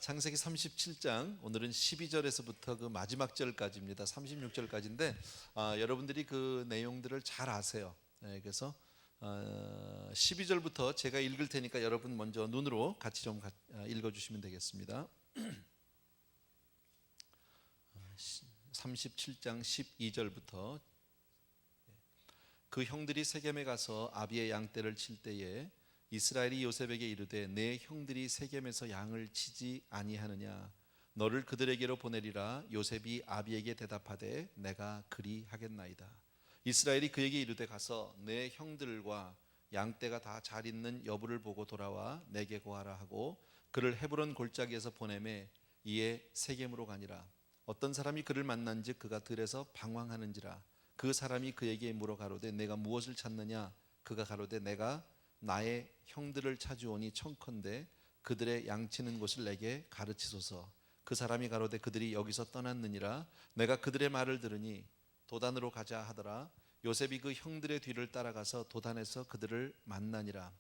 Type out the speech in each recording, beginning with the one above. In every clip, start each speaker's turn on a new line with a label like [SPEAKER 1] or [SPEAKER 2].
[SPEAKER 1] 창세기 37장 오늘은 12절에서부터 그 마지막 절까지입니다. 36절까지인데 여러분들이 그 내용들을 잘 아세요. 그래서 12절부터 제가 읽을 테니까 여러분 먼저 눈으로 같이 좀 읽어주시면 되겠습니다. 37장 12절부터 그 형들이 세겜에 가서 아비의 양떼를 칠 때에 이스라엘이 요셉에게 이르되 내 형들이 세겜에서 양을 치지 아니하느냐 너를 그들에게로 보내리라. 요셉이 아비에게 대답하되 내가 그리하겠나이다. 이스라엘이 그에게 이르되 가서 내 형들과 양떼가 다 잘 있는 여부를 보고 돌아와 내게 고하라 하고 그를 헤브론 골짜기에서 보내매 이에 세겜으로 가니라. 어떤 사람이 그를 만난즉 그가 들에서 방황하는지라. 그 사람이 그에게 물어 가로되 내가 무엇을 찾느냐. 그가 가로되 내가 나의 형들을 찾으오니 청컨대 그들의 양치는 곳을 내게 가르치소서. 그 사람이 가로되 그들이 여기서 떠났느니라. 내가 그들의 말을 들으니 도단으로 가자 하더라. 요셉이 그 형들의 뒤를 따라가서 도단에서 그들을 만나니라.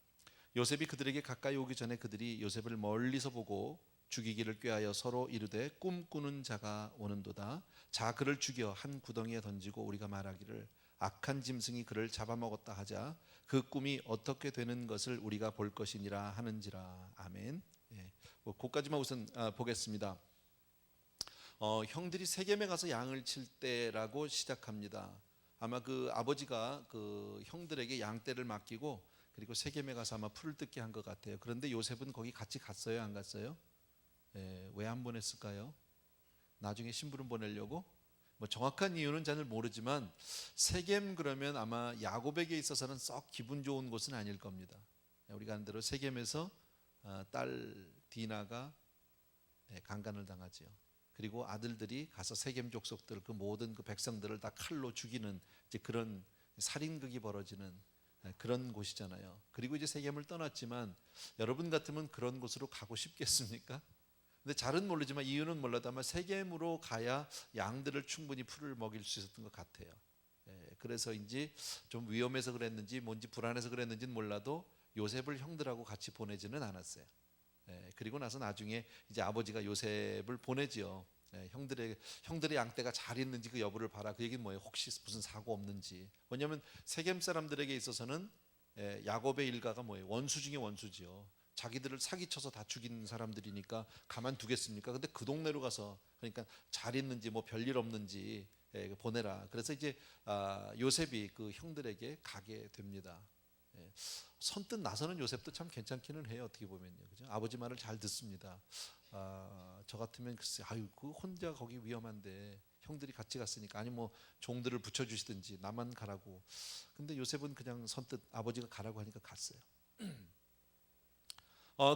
[SPEAKER 1] 요셉이 그들에게 가까이 오기 전에 그들이 요셉을 멀리서 보고 죽이기를 꾀하여 서로 이르되 꿈꾸는 자가 오는도다. 자 그를 죽여 한 구덩이에 던지고 우리가 말하기를 악한 짐승이 그를 잡아먹었다 하자. 그 꿈이 어떻게 되는 것을 우리가 볼 것이니라 하는지라. 아멘. 그까지만 우선 보겠습니다. 형들이 세겜에 가서 양을 칠 때라고 시작합니다. 아마 그 아버지가 그 형들에게 양떼를 맡기고 그리고 세겜에 가서 아마 풀을 뜯게 한 것 같아요. 그런데 요셉은 거기 같이 갔어요, 안 갔어요? 왜 안 보냈을까요? 나중에 심부름 보내려고? 뭐 정확한 이유는 잘 모르지만 세겜 그러면 아마 야곱에게 있어서는 썩 기분 좋은 곳은 아닐 겁니다. 우리가 아는 대로 세겜에서 딸 디나가 강간을 당하지요. 그리고 아들들이 가서 세겜 족속들 그 모든 그 백성들을 다 칼로 죽이는 이제 그런 살인극이 벌어지는 그런 곳이잖아요. 그리고 이제 세겜을 떠났지만 여러분 같으면 그런 곳으로 가고 싶겠습니까? 근데 잘은 모르지만 이유는 몰라도 아마 세겜으로 가야 양들을 충분히 풀을 먹일 수 있었던 것 같아요. 그래서인지 좀 위험해서 그랬는지 뭔지 불안해서 그랬는지는 몰라도 요셉을 형들하고 같이 보내지는 않았어요. 그리고 나서 나중에 이제 아버지가 요셉을 보내지요. 형들의 양떼가 잘 있는지 그 여부를 봐라. 그 얘기는 뭐예요? 혹시 무슨 사고 없는지. 왜냐하면 세겜 사람들에게 있어서는 야곱의 일가가 뭐예요? 원수 중에 원수지요. 자기들을 사기쳐서 다 죽인 사람들이니까 가만두겠습니까? 근데 그 동네로 가서 그러니까 잘 있는지 뭐 별일 없는지 보내라. 그래서 이제 요셉이 그 형들에게 가게 됩니다. 선뜻 나서는 요셉도 참 괜찮기는 해요. 어떻게 보면요, 그죠? 아버지 말을 잘 듣습니다. 저 같으면 글쎄, 그 혼자 거기 위험한데 형들이 같이 갔으니까 아니 뭐 종들을 붙여주시든지 나만 가라고. 근데 요셉은 그냥 선뜻 아버지가 가라고 하니까 갔어요.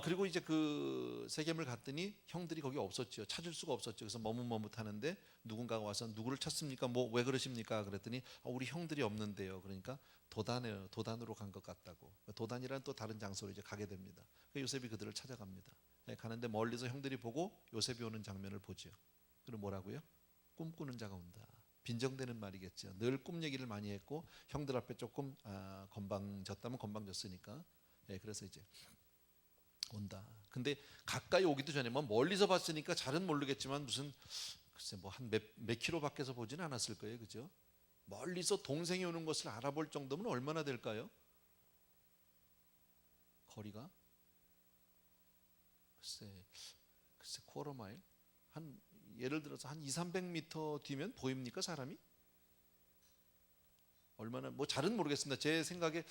[SPEAKER 1] 그리고 이제 그 세겜을 갔더니 형들이 거기 없었죠. 찾을 수가 없었죠. 그래서 머뭇머뭇하는데 누군가가 와서 누구를 찾습니까? 뭐 왜 그러십니까? 그랬더니 우리 형들이 없는데요. 그러니까 도단으로 간 것 같다고. 도단이란 또 다른 장소로 이제 가게 됩니다. 요셉이 그들을 찾아갑니다. 가는데 멀리서 형들이 보고 요셉이 오는 장면을 보죠. 그럼 뭐라고요? 꿈꾸는 자가 온다. 빈정되는 말이겠죠. 늘 꿈 얘기를 많이 했고 형들 앞에 조금 건방졌다면 건방졌으니까. 그래서 이제 온다. 근데 가까이 오기도 전에 뭐 멀리서 봤으니까 잘은 모르겠지만 무슨 글쎄 뭐 한 몇 킬로 밖에서 보지는 않았을 거예요, 그죠? 멀리서 동생이 오는 것을 알아볼 정도면 얼마나 될까요? 거리가 글쎄 쿼터 마일 한 예를 들어서 한 200~300m 뒤면 보입니까 사람이? 얼마나 뭐 잘은 모르겠습니다. 제 생각에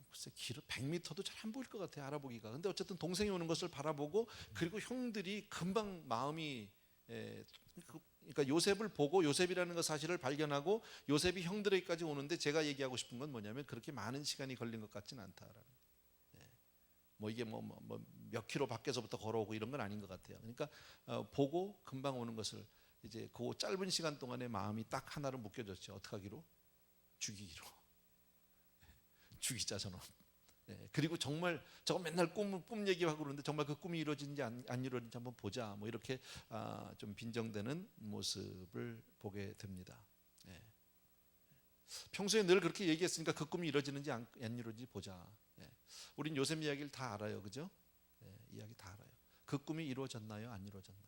[SPEAKER 1] 글쎄 길어 100m도 잘 안 보일 것 같아요, 알아보기가. 근데 어쨌든 동생이 오는 것을 바라보고 그리고 형들이 금방 마음이 그러니까 요셉을 보고 요셉이라는 것 사실을 발견하고 요셉이 형들에게까지 오는데 제가 얘기하고 싶은 건 뭐냐면 그렇게 많은 시간이 걸린 것 같지는 않다라는. 뭐 이게 뭐 몇 킬로 밖에서부터 걸어오고 이런 건 아닌 것 같아요. 그러니까 보고 금방 오는 것을 이제 그 짧은 시간 동안에 마음이 딱 하나로 묶여졌죠. 어떻게 하기로? 죽이기로. 죽이자 저놈. 그리고 정말 저거 맨날 꿈 얘기하고 그러는데 정말 그 꿈이 이루어지는지 안 이루어지는지 한번 보자. 뭐 이렇게 좀 빈정되는 모습을 보게 됩니다. 평소에 늘 그렇게 얘기했으니까 그 꿈이 이루어지는지 안 이루어지는지 보자. 우린 요셉 이야기를 다 알아요, 그죠? 이야기 다 알아요. 그 꿈이 이루어졌나요? 안 이루어졌나요?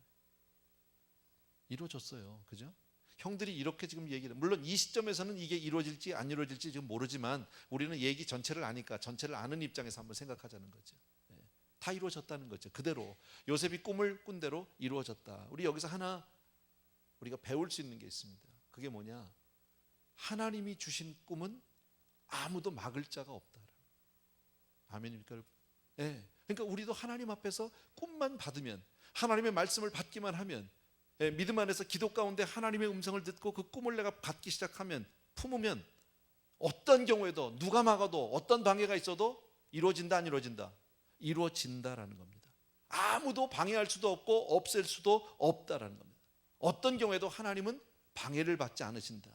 [SPEAKER 1] 이루어졌어요. 그죠? 형들이 이렇게 지금 얘기를, 물론 이 시점에서는 이게 이루어질지 안 이루어질지 지금 모르지만 우리는 얘기 전체를 아니까 전체를 아는 입장에서 한번 생각하자는 거죠. 다 이루어졌다는 거죠. 그대로 요셉이 꿈을 꾼 대로 이루어졌다. 우리 여기서 하나 우리가 배울 수 있는 게 있습니다. 그게 뭐냐? 하나님이 주신 꿈은 아무도 막을 자가 없다. 아멘입니까, 여러분? 그러니까 우리도 하나님 앞에서 꿈만 받으면, 하나님의 말씀을 받기만 하면, 믿음 안에서 기도 가운데 하나님의 음성을 듣고 그 꿈을 내가 받기 시작하면, 품으면 어떤 경우에도 누가 막아도 어떤 방해가 있어도 이루어진다, 안 이루어진다? 이루어진다라는 겁니다. 아무도 방해할 수도 없고 없앨 수도 없다라는 겁니다. 어떤 경우에도 하나님은 방해를 받지 않으신다.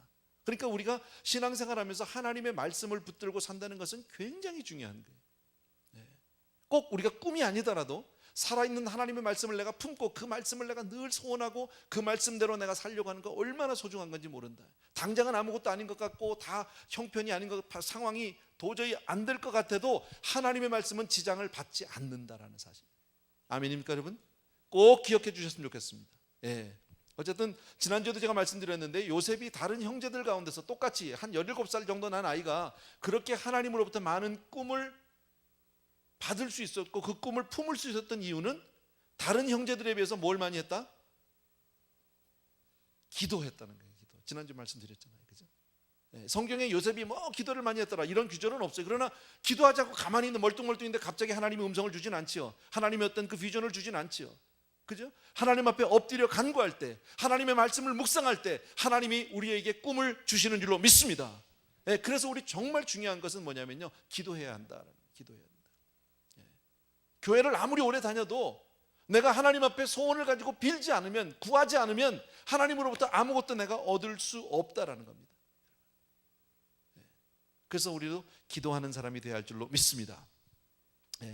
[SPEAKER 1] 그러니까 우리가 신앙생활하면서 하나님의 말씀을 붙들고 산다는 것은 굉장히 중요한 거예요. 꼭 우리가 꿈이 아니더라도 살아있는 하나님의 말씀을 내가 품고 그 말씀을 내가 늘 소원하고 그 말씀대로 내가 살려고 하는 거 얼마나 소중한 건지 모른다. 당장은 아무것도 아닌 것 같고 다 형편이 아닌 것 같고 상황이 도저히 안 될 것 같아도 하나님의 말씀은 지장을 받지 않는다라는 사실. 아멘입니까, 여러분? 꼭 기억해 주셨으면 좋겠습니다. 어쨌든 지난주에도 제가 말씀드렸는데 요셉이 다른 형제들 가운데서 똑같이 한 17살 정도 난 아이가 그렇게 하나님으로부터 많은 꿈을 받을 수 있었고 그 꿈을 품을 수 있었던 이유는 다른 형제들에 비해서 뭘 많이 했다? 기도했다는 거예요. 기도. 지난주 말씀드렸잖아요. 그죠? 성경에 요셉이 뭐 기도를 많이 했더라 이런 규절은 없어요. 그러나 기도하자고 가만히 있는 멀뚱멀뚱인데 갑자기 하나님의 음성을 주진 않지요. 하나님의 어떤 그 비전을 주진 않지요. 그죠? 하나님 앞에 엎드려 간구할 때, 하나님의 말씀을 묵상할 때 하나님이 우리에게 꿈을 주시는 줄로 믿습니다. 그래서 우리 정말 중요한 것은 뭐냐면요, 기도해야 한다. 기도해야 한다. 교회를 아무리 오래 다녀도 내가 하나님 앞에 소원을 가지고 빌지 않으면, 구하지 않으면 하나님으로부터 아무것도 내가 얻을 수 없다라는 겁니다. 그래서 우리도 기도하는 사람이 되어야 할 줄로 믿습니다.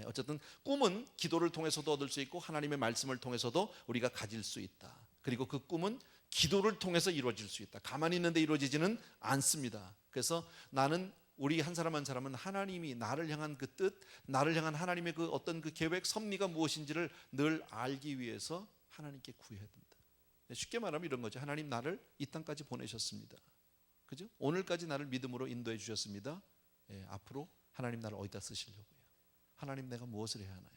[SPEAKER 1] 어쨌든 꿈은 기도를 통해서도 얻을 수 있고 하나님의 말씀을 통해서도 우리가 가질 수 있다. 그리고 그 꿈은 기도를 통해서 이루어질 수 있다. 가만히 있는데 이루어지지는 않습니다. 그래서 나는, 우리 한 사람 한 사람은 하나님이 나를 향한 그 뜻, 나를 향한 하나님의 그 어떤 그 계획, 섭리가 무엇인지를 늘 알기 위해서 하나님께 구해야 된다. 쉽게 말하면 이런 거죠. 하나님 나를 이 땅까지 보내셨습니다. 그죠? 오늘까지 나를 믿음으로 인도해 주셨습니다. 앞으로 하나님 나를 어디다 쓰시려고요? 하나님 내가 무엇을 해야 하나요?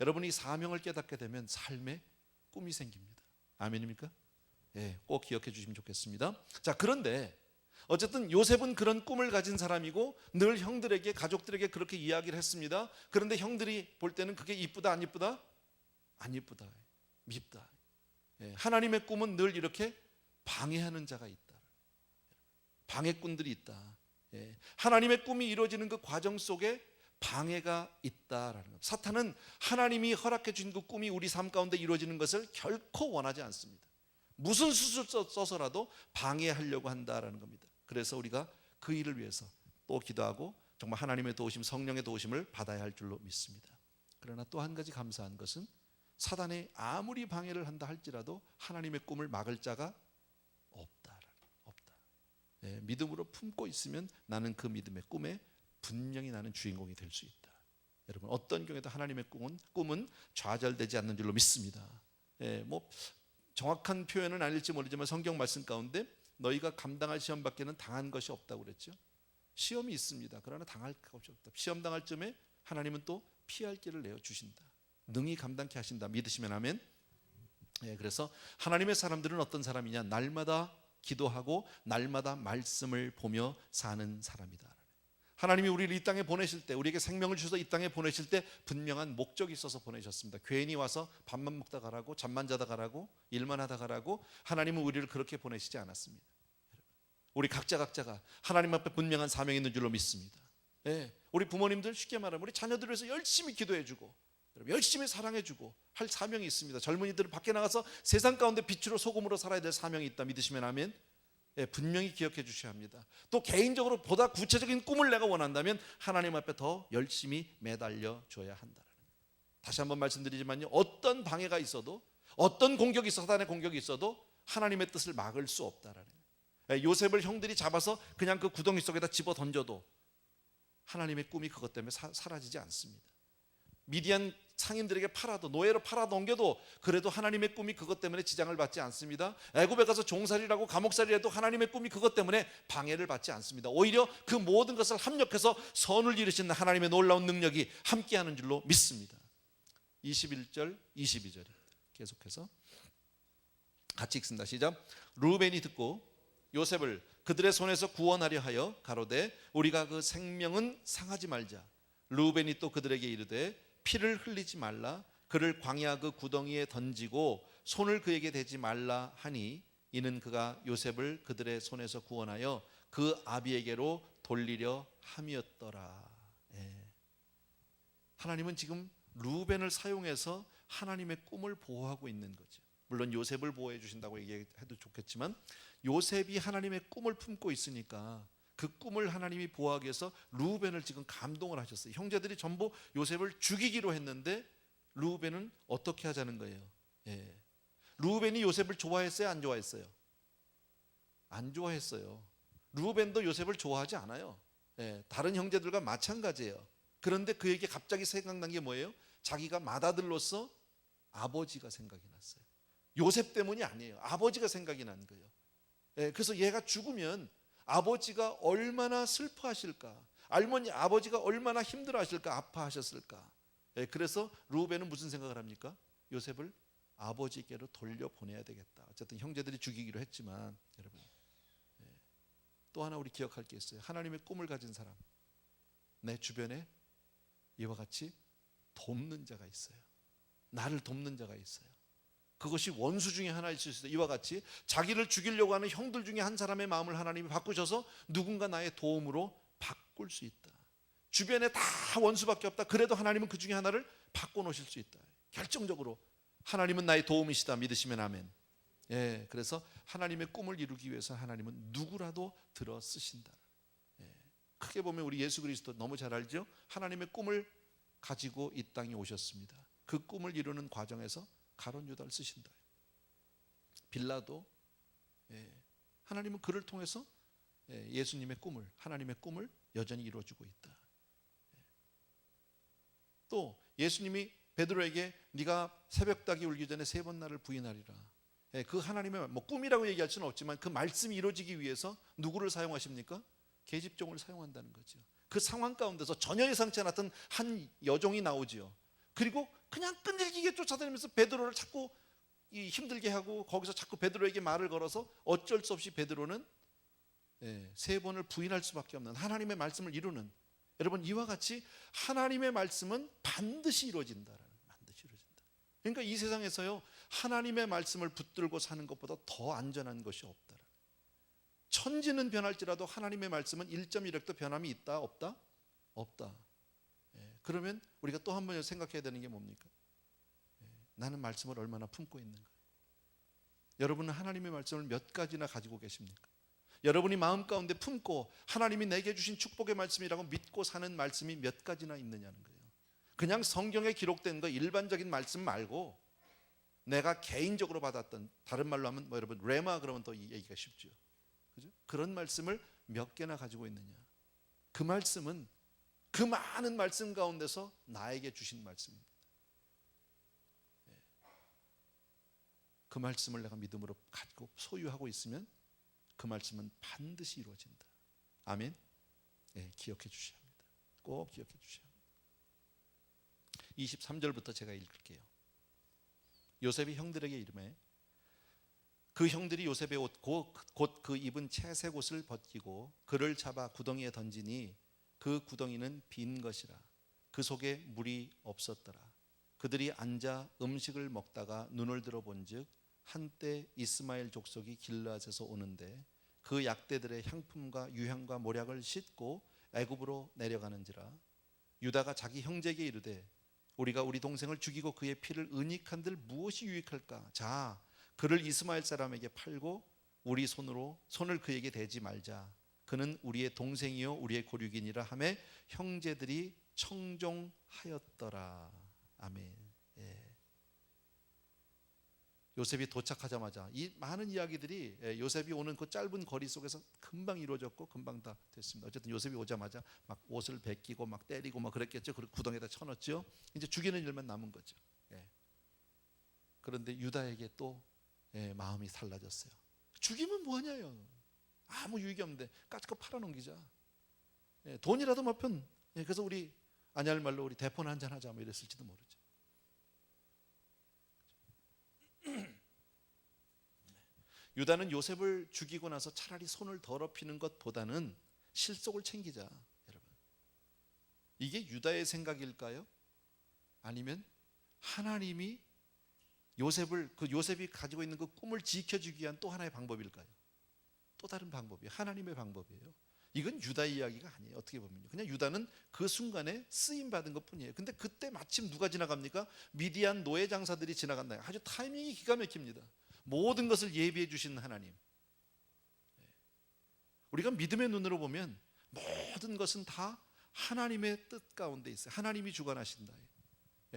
[SPEAKER 1] 여러분이 사명을 깨닫게 되면 삶에 꿈이 생깁니다. 아멘입니까? 꼭 기억해 주시면 좋겠습니다. 자, 그런데 어쨌든 요셉은 그런 꿈을 가진 사람이고 늘 형들에게, 가족들에게 그렇게 이야기를 했습니다. 그런데 형들이 볼 때는 그게 이쁘다 안 이쁘다? 안 이쁘다, 밉다. 하나님의 꿈은 늘 이렇게 방해하는 자가 있다. 방해꾼들이 있다. 하나님의 꿈이 이루어지는 그 과정 속에 방해가 있다라는 겁니다. 사탄은 하나님이 허락해 주신 그 꿈이 우리 삶 가운데 이루어지는 것을 결코 원하지 않습니다. 무슨 수술 써서라도 방해하려고 한다라는 겁니다. 그래서 우리가 그 일을 위해서 또 기도하고 정말 하나님의 도우심, 성령의 도우심을 받아야 할 줄로 믿습니다. 그러나 또 한 가지 감사한 것은 사단이 아무리 방해를 한다 할지라도 하나님의 꿈을 막을 자가 없다. 믿음으로 품고 있으면 나는 그 믿음의 꿈에 분명히 나는 주인공이 될 수 있다. 여러분, 어떤 경우에도 하나님의 꿈은 좌절되지 않는 줄로 믿습니다. 뭐 정확한 표현은 아닐지 모르지만 성경 말씀 가운데 너희가 감당할 시험 밖에는 당한 것이 없다고 그랬죠. 시험이 있습니다. 그러나 당할 것이 없다. 시험 당할 쯤에 하나님은 또 피할 길을 내어 주신다. 능히 감당케 하신다. 믿으시면 아멘. 그래서 하나님의 사람들은 어떤 사람이냐? 날마다 기도하고 날마다 말씀을 보며 사는 사람이다. 하나님이 우리를 이 땅에 보내실 때, 우리에게 생명을 주셔서 이 땅에 보내실 때 분명한 목적이 있어서 보내셨습니다. 괜히 와서 밥만 먹다 가라고, 잠만 자다 가라고, 일만 하다 가라고 하나님은 우리를 그렇게 보내시지 않았습니다. 우리 각자가 하나님 앞에 분명한 사명이 있는 줄로 믿습니다. 우리 부모님들, 쉽게 말하면 우리 자녀들을 위해서 열심히 기도해주고 열심히 사랑해주고 할 사명이 있습니다. 젊은이들은 밖에 나가서 세상 가운데 빛으로 소금으로 살아야 될 사명이 있다. 믿으시면 아멘. 분명히 기억해 주셔야 합니다. 또 개인적으로 보다 구체적인 꿈을 내가 원한다면 하나님 앞에 더 열심히 매달려 줘야 한다. 다시 한번 말씀드리지만요, 어떤 방해가 있어도, 어떤 공격이 있어도, 사단의 공격이 있어도 하나님의 뜻을 막을 수 없다라는 거예요. 요셉을 형들이 잡아서 그냥 그 구덩이 속에다 집어 던져도 하나님의 꿈이 그것 때문에 사라지지 않습니다. 미디안 상인들에게 팔아도, 노예로 팔아 넘겨도 그래도 하나님의 꿈이 그것 때문에 지장을 받지 않습니다. 애굽에 가서 종살이라고 감옥살이라도 하나님의 꿈이 그것 때문에 방해를 받지 않습니다. 오히려 그 모든 것을 합력해서 선을 이루신 하나님의 놀라운 능력이 함께하는 줄로 믿습니다. 21절 22절 계속해서 같이 읽습니다. 시작. 르우벤이 듣고 요셉을 그들의 손에서 구원하려 하여 가로되 우리가 그 생명은 상하지 말자. 르우벤이 또 그들에게 이르되 피를 흘리지 말라. 그를 광야 그 구덩이에 던지고 손을 그에게 대지 말라 하니 이는 그가 요셉을 그들의 손에서 구원하여 그 아비에게로 돌리려 함이었더라. 하나님은 지금 르우벤을 사용해서 하나님의 꿈을 보호하고 있는 거죠. 물론 요셉을 보호해 주신다고 얘기해도 좋겠지만 요셉이 하나님의 꿈을 품고 있으니까 그 꿈을 하나님이 보호하기 위해서 르우벤을 지금 감동을 하셨어요. 형제들이 전부 요셉을 죽이기로 했는데 르우벤은 어떻게 하자는 거예요? 르우벤이 요셉을 좋아했어요? 안 좋아했어요? 안 좋아했어요. 르우벤도 요셉을 좋아하지 않아요. 다른 형제들과 마찬가지예요. 그런데 그에게 갑자기 생각난 게 뭐예요? 자기가 맏아들로서 아버지가 생각이 났어요. 요셉 때문이 아니에요. 아버지가 생각이 난 거예요. 그래서 얘가 죽으면 아버지가 얼마나 슬퍼하실까, 아버지가 얼마나 힘들어하실까, 아파하셨을까. 그래서 르우벤은 무슨 생각을 합니까? 요셉을 아버지께로 돌려보내야 되겠다. 어쨌든 형제들이 죽이기로 했지만 여러분, 또 하나 우리 기억할 게 있어요. 하나님의 꿈을 가진 사람, 내 주변에 이와 같이 돕는 자가 있어요. 나를 돕는 자가 있어요. 그것이 원수 중에 하나일 수 있어요. 이와 같이 자기를 죽이려고 하는 형들 중에 한 사람의 마음을 하나님이 바꾸셔서 누군가 나의 도움으로 바꿀 수 있다. 주변에 다 원수밖에 없다. 그래도 하나님은 그 중에 하나를 바꿔놓으실 수 있다. 결정적으로 하나님은 나의 도움이시다 믿으시면 아멘. 그래서 하나님의 꿈을 이루기 위해서 하나님은 누구라도 들어 쓰신다. 크게 보면 우리 예수 그리스도 너무 잘 알죠? 하나님의 꿈을 가지고 이 땅에 오셨습니다. 그 꿈을 이루는 과정에서 가룟 유다를 쓰신다. 빌라도 하나님은 그를 통해서 예수님의 꿈을, 하나님의 꿈을 여전히 이루어주고 있다. 또 예수님이 베드로에게 네가 새벽닭이 울기 전에 3번 나를 부인하리라. 그 하나님의 꿈이라고 얘기할 수는 없지만 그 말씀이 이루어지기 위해서 누구를 사용하십니까? 계집종을 사용한다는 거죠. 그 상황 가운데서 전혀 예상치 않았던 한 여종이 나오지요. 그리고 그냥 끈질기게 쫓아다니면서 베드로를 자꾸 힘들게 하고 거기서 자꾸 베드로에게 말을 걸어서 어쩔 수 없이 베드로는 3번을 부인할 수밖에 없는 하나님의 말씀을 이루는, 여러분 이와 같이 하나님의 말씀은 반드시 이루어진다. 반드시 이루어진다. 그러니까 이 세상에서요 하나님의 말씀을 붙들고 사는 것보다 더 안전한 것이 없다. 천지는 변할지라도 하나님의 말씀은 1.1획도 변함이 있다? 없다? 없다. 그러면 우리가 또 한 번 생각해야 되는 게 뭡니까? 나는 말씀을 얼마나 품고 있는가? 여러분은 하나님의 말씀을 몇 가지나 가지고 계십니까? 여러분이 마음 가운데 품고 하나님이 내게 주신 축복의 말씀이라고 믿고 사는 말씀이 몇 가지나 있느냐는 거예요. 그냥 성경에 기록된 거 일반적인 말씀 말고 내가 개인적으로 받았던, 다른 말로 하면 여러분 레마 그러면 더 얘기가 쉽죠. 그죠? 그런 말씀을 몇 개나 가지고 있느냐? 그 말씀은 그 많은 말씀 가운데서 나에게 주신 말씀입니다. 그 말씀을 내가 믿음으로 가지고 소유하고 있으면 그 말씀은 반드시 이루어진다. 아멘. 기억해 주셔야 합니다. 꼭 기억해 주셔야 합니다. 23절부터 제가 읽을게요. 요셉이 형들에게 이르매 그 형들이 요셉의 옷 곧 그 입은 채색 옷을 벗기고 그를 잡아 구덩이에 던지니 그 구덩이는 빈 것이라. 그 속에 물이 없었더라. 그들이 앉아 음식을 먹다가 눈을 들어 본즉 한때 이스마엘 족속이 길르앗에서 오는데 그 약대들의 향품과 유향과 모략을 싣고 애굽으로 내려가는지라. 유다가 자기 형제에게 이르되 우리가 우리 동생을 죽이고 그의 피를 은닉한들 무엇이 유익할까? 자, 그를 이스마엘 사람에게 팔고 우리 손을 그에게 대지 말자. 그는 우리의 동생이요 우리의 고륙이니라 하매 형제들이 청종하였더라. 아멘. 요셉이 도착하자마자 이 많은 이야기들이 요셉이 오는 그 짧은 거리 속에서 금방 이루어졌고 금방 다 됐습니다. 어쨌든 요셉이 오자마자 막 옷을 벗기고 막 때리고 막 그랬겠죠. 그리고 구덩이에다 쳐넣었죠. 이제 죽이는 일만 남은 거죠. 그런데 유다에게 또 마음이 달라졌어요. 죽이면 뭐하냐요. 아무 유익이 없는데 까짓거 팔아넘기자. 돈이라도 몇 푼. 그래서 우리 아냐할 말로 우리 대폰 한잔 하자 뭐 이랬을지도 모르죠. 유다는 요셉을 죽이고 나서 차라리 손을 더럽히는 것보다는 실속을 챙기자. 여러분, 이게 유다의 생각일까요? 아니면 하나님이 요셉이 가지고 있는 그 꿈을 지켜주기 위한 또 하나의 방법일까요? 또 다른 방법이에요. 하나님의 방법이에요. 이건 유다의 이야기가 아니에요. 어떻게 보면요, 그냥 유다는 그 순간에 쓰임 받은 것뿐이에요. 근데 그때 마침 누가 지나갑니까? 미디안 노예 장사들이 지나간다. 아주 타이밍이 기가 막힙니다. 모든 것을 예비해 주신 하나님. 우리가 믿음의 눈으로 보면 모든 것은 다 하나님의 뜻 가운데 있어요. 하나님이 주관하신다.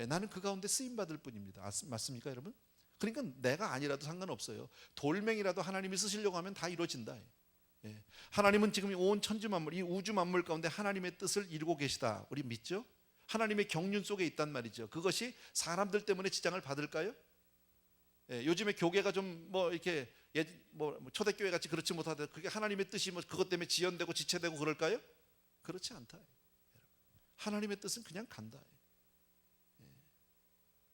[SPEAKER 1] 나는 그 가운데 쓰임 받을 뿐입니다. 맞습니까, 여러분? 그러니까 내가 아니라도 상관없어요. 돌멩이라도 하나님이 쓰시려고 하면 다 이루어진다. 하나님은 지금 온 천지 만물, 이 우주 만물 가운데 하나님의 뜻을 이루고 계시다. 우리 믿죠? 하나님의 경륜 속에 있단 말이죠. 그것이 사람들 때문에 지장을 받을까요? 요즘에 교계가 좀 뭐 이렇게 초대교회 같이 그렇지 못하다. 그게 하나님의 뜻이 뭐 그것 때문에 지연되고 지체되고 그럴까요? 그렇지 않다. 하나님의 뜻은 그냥 간다.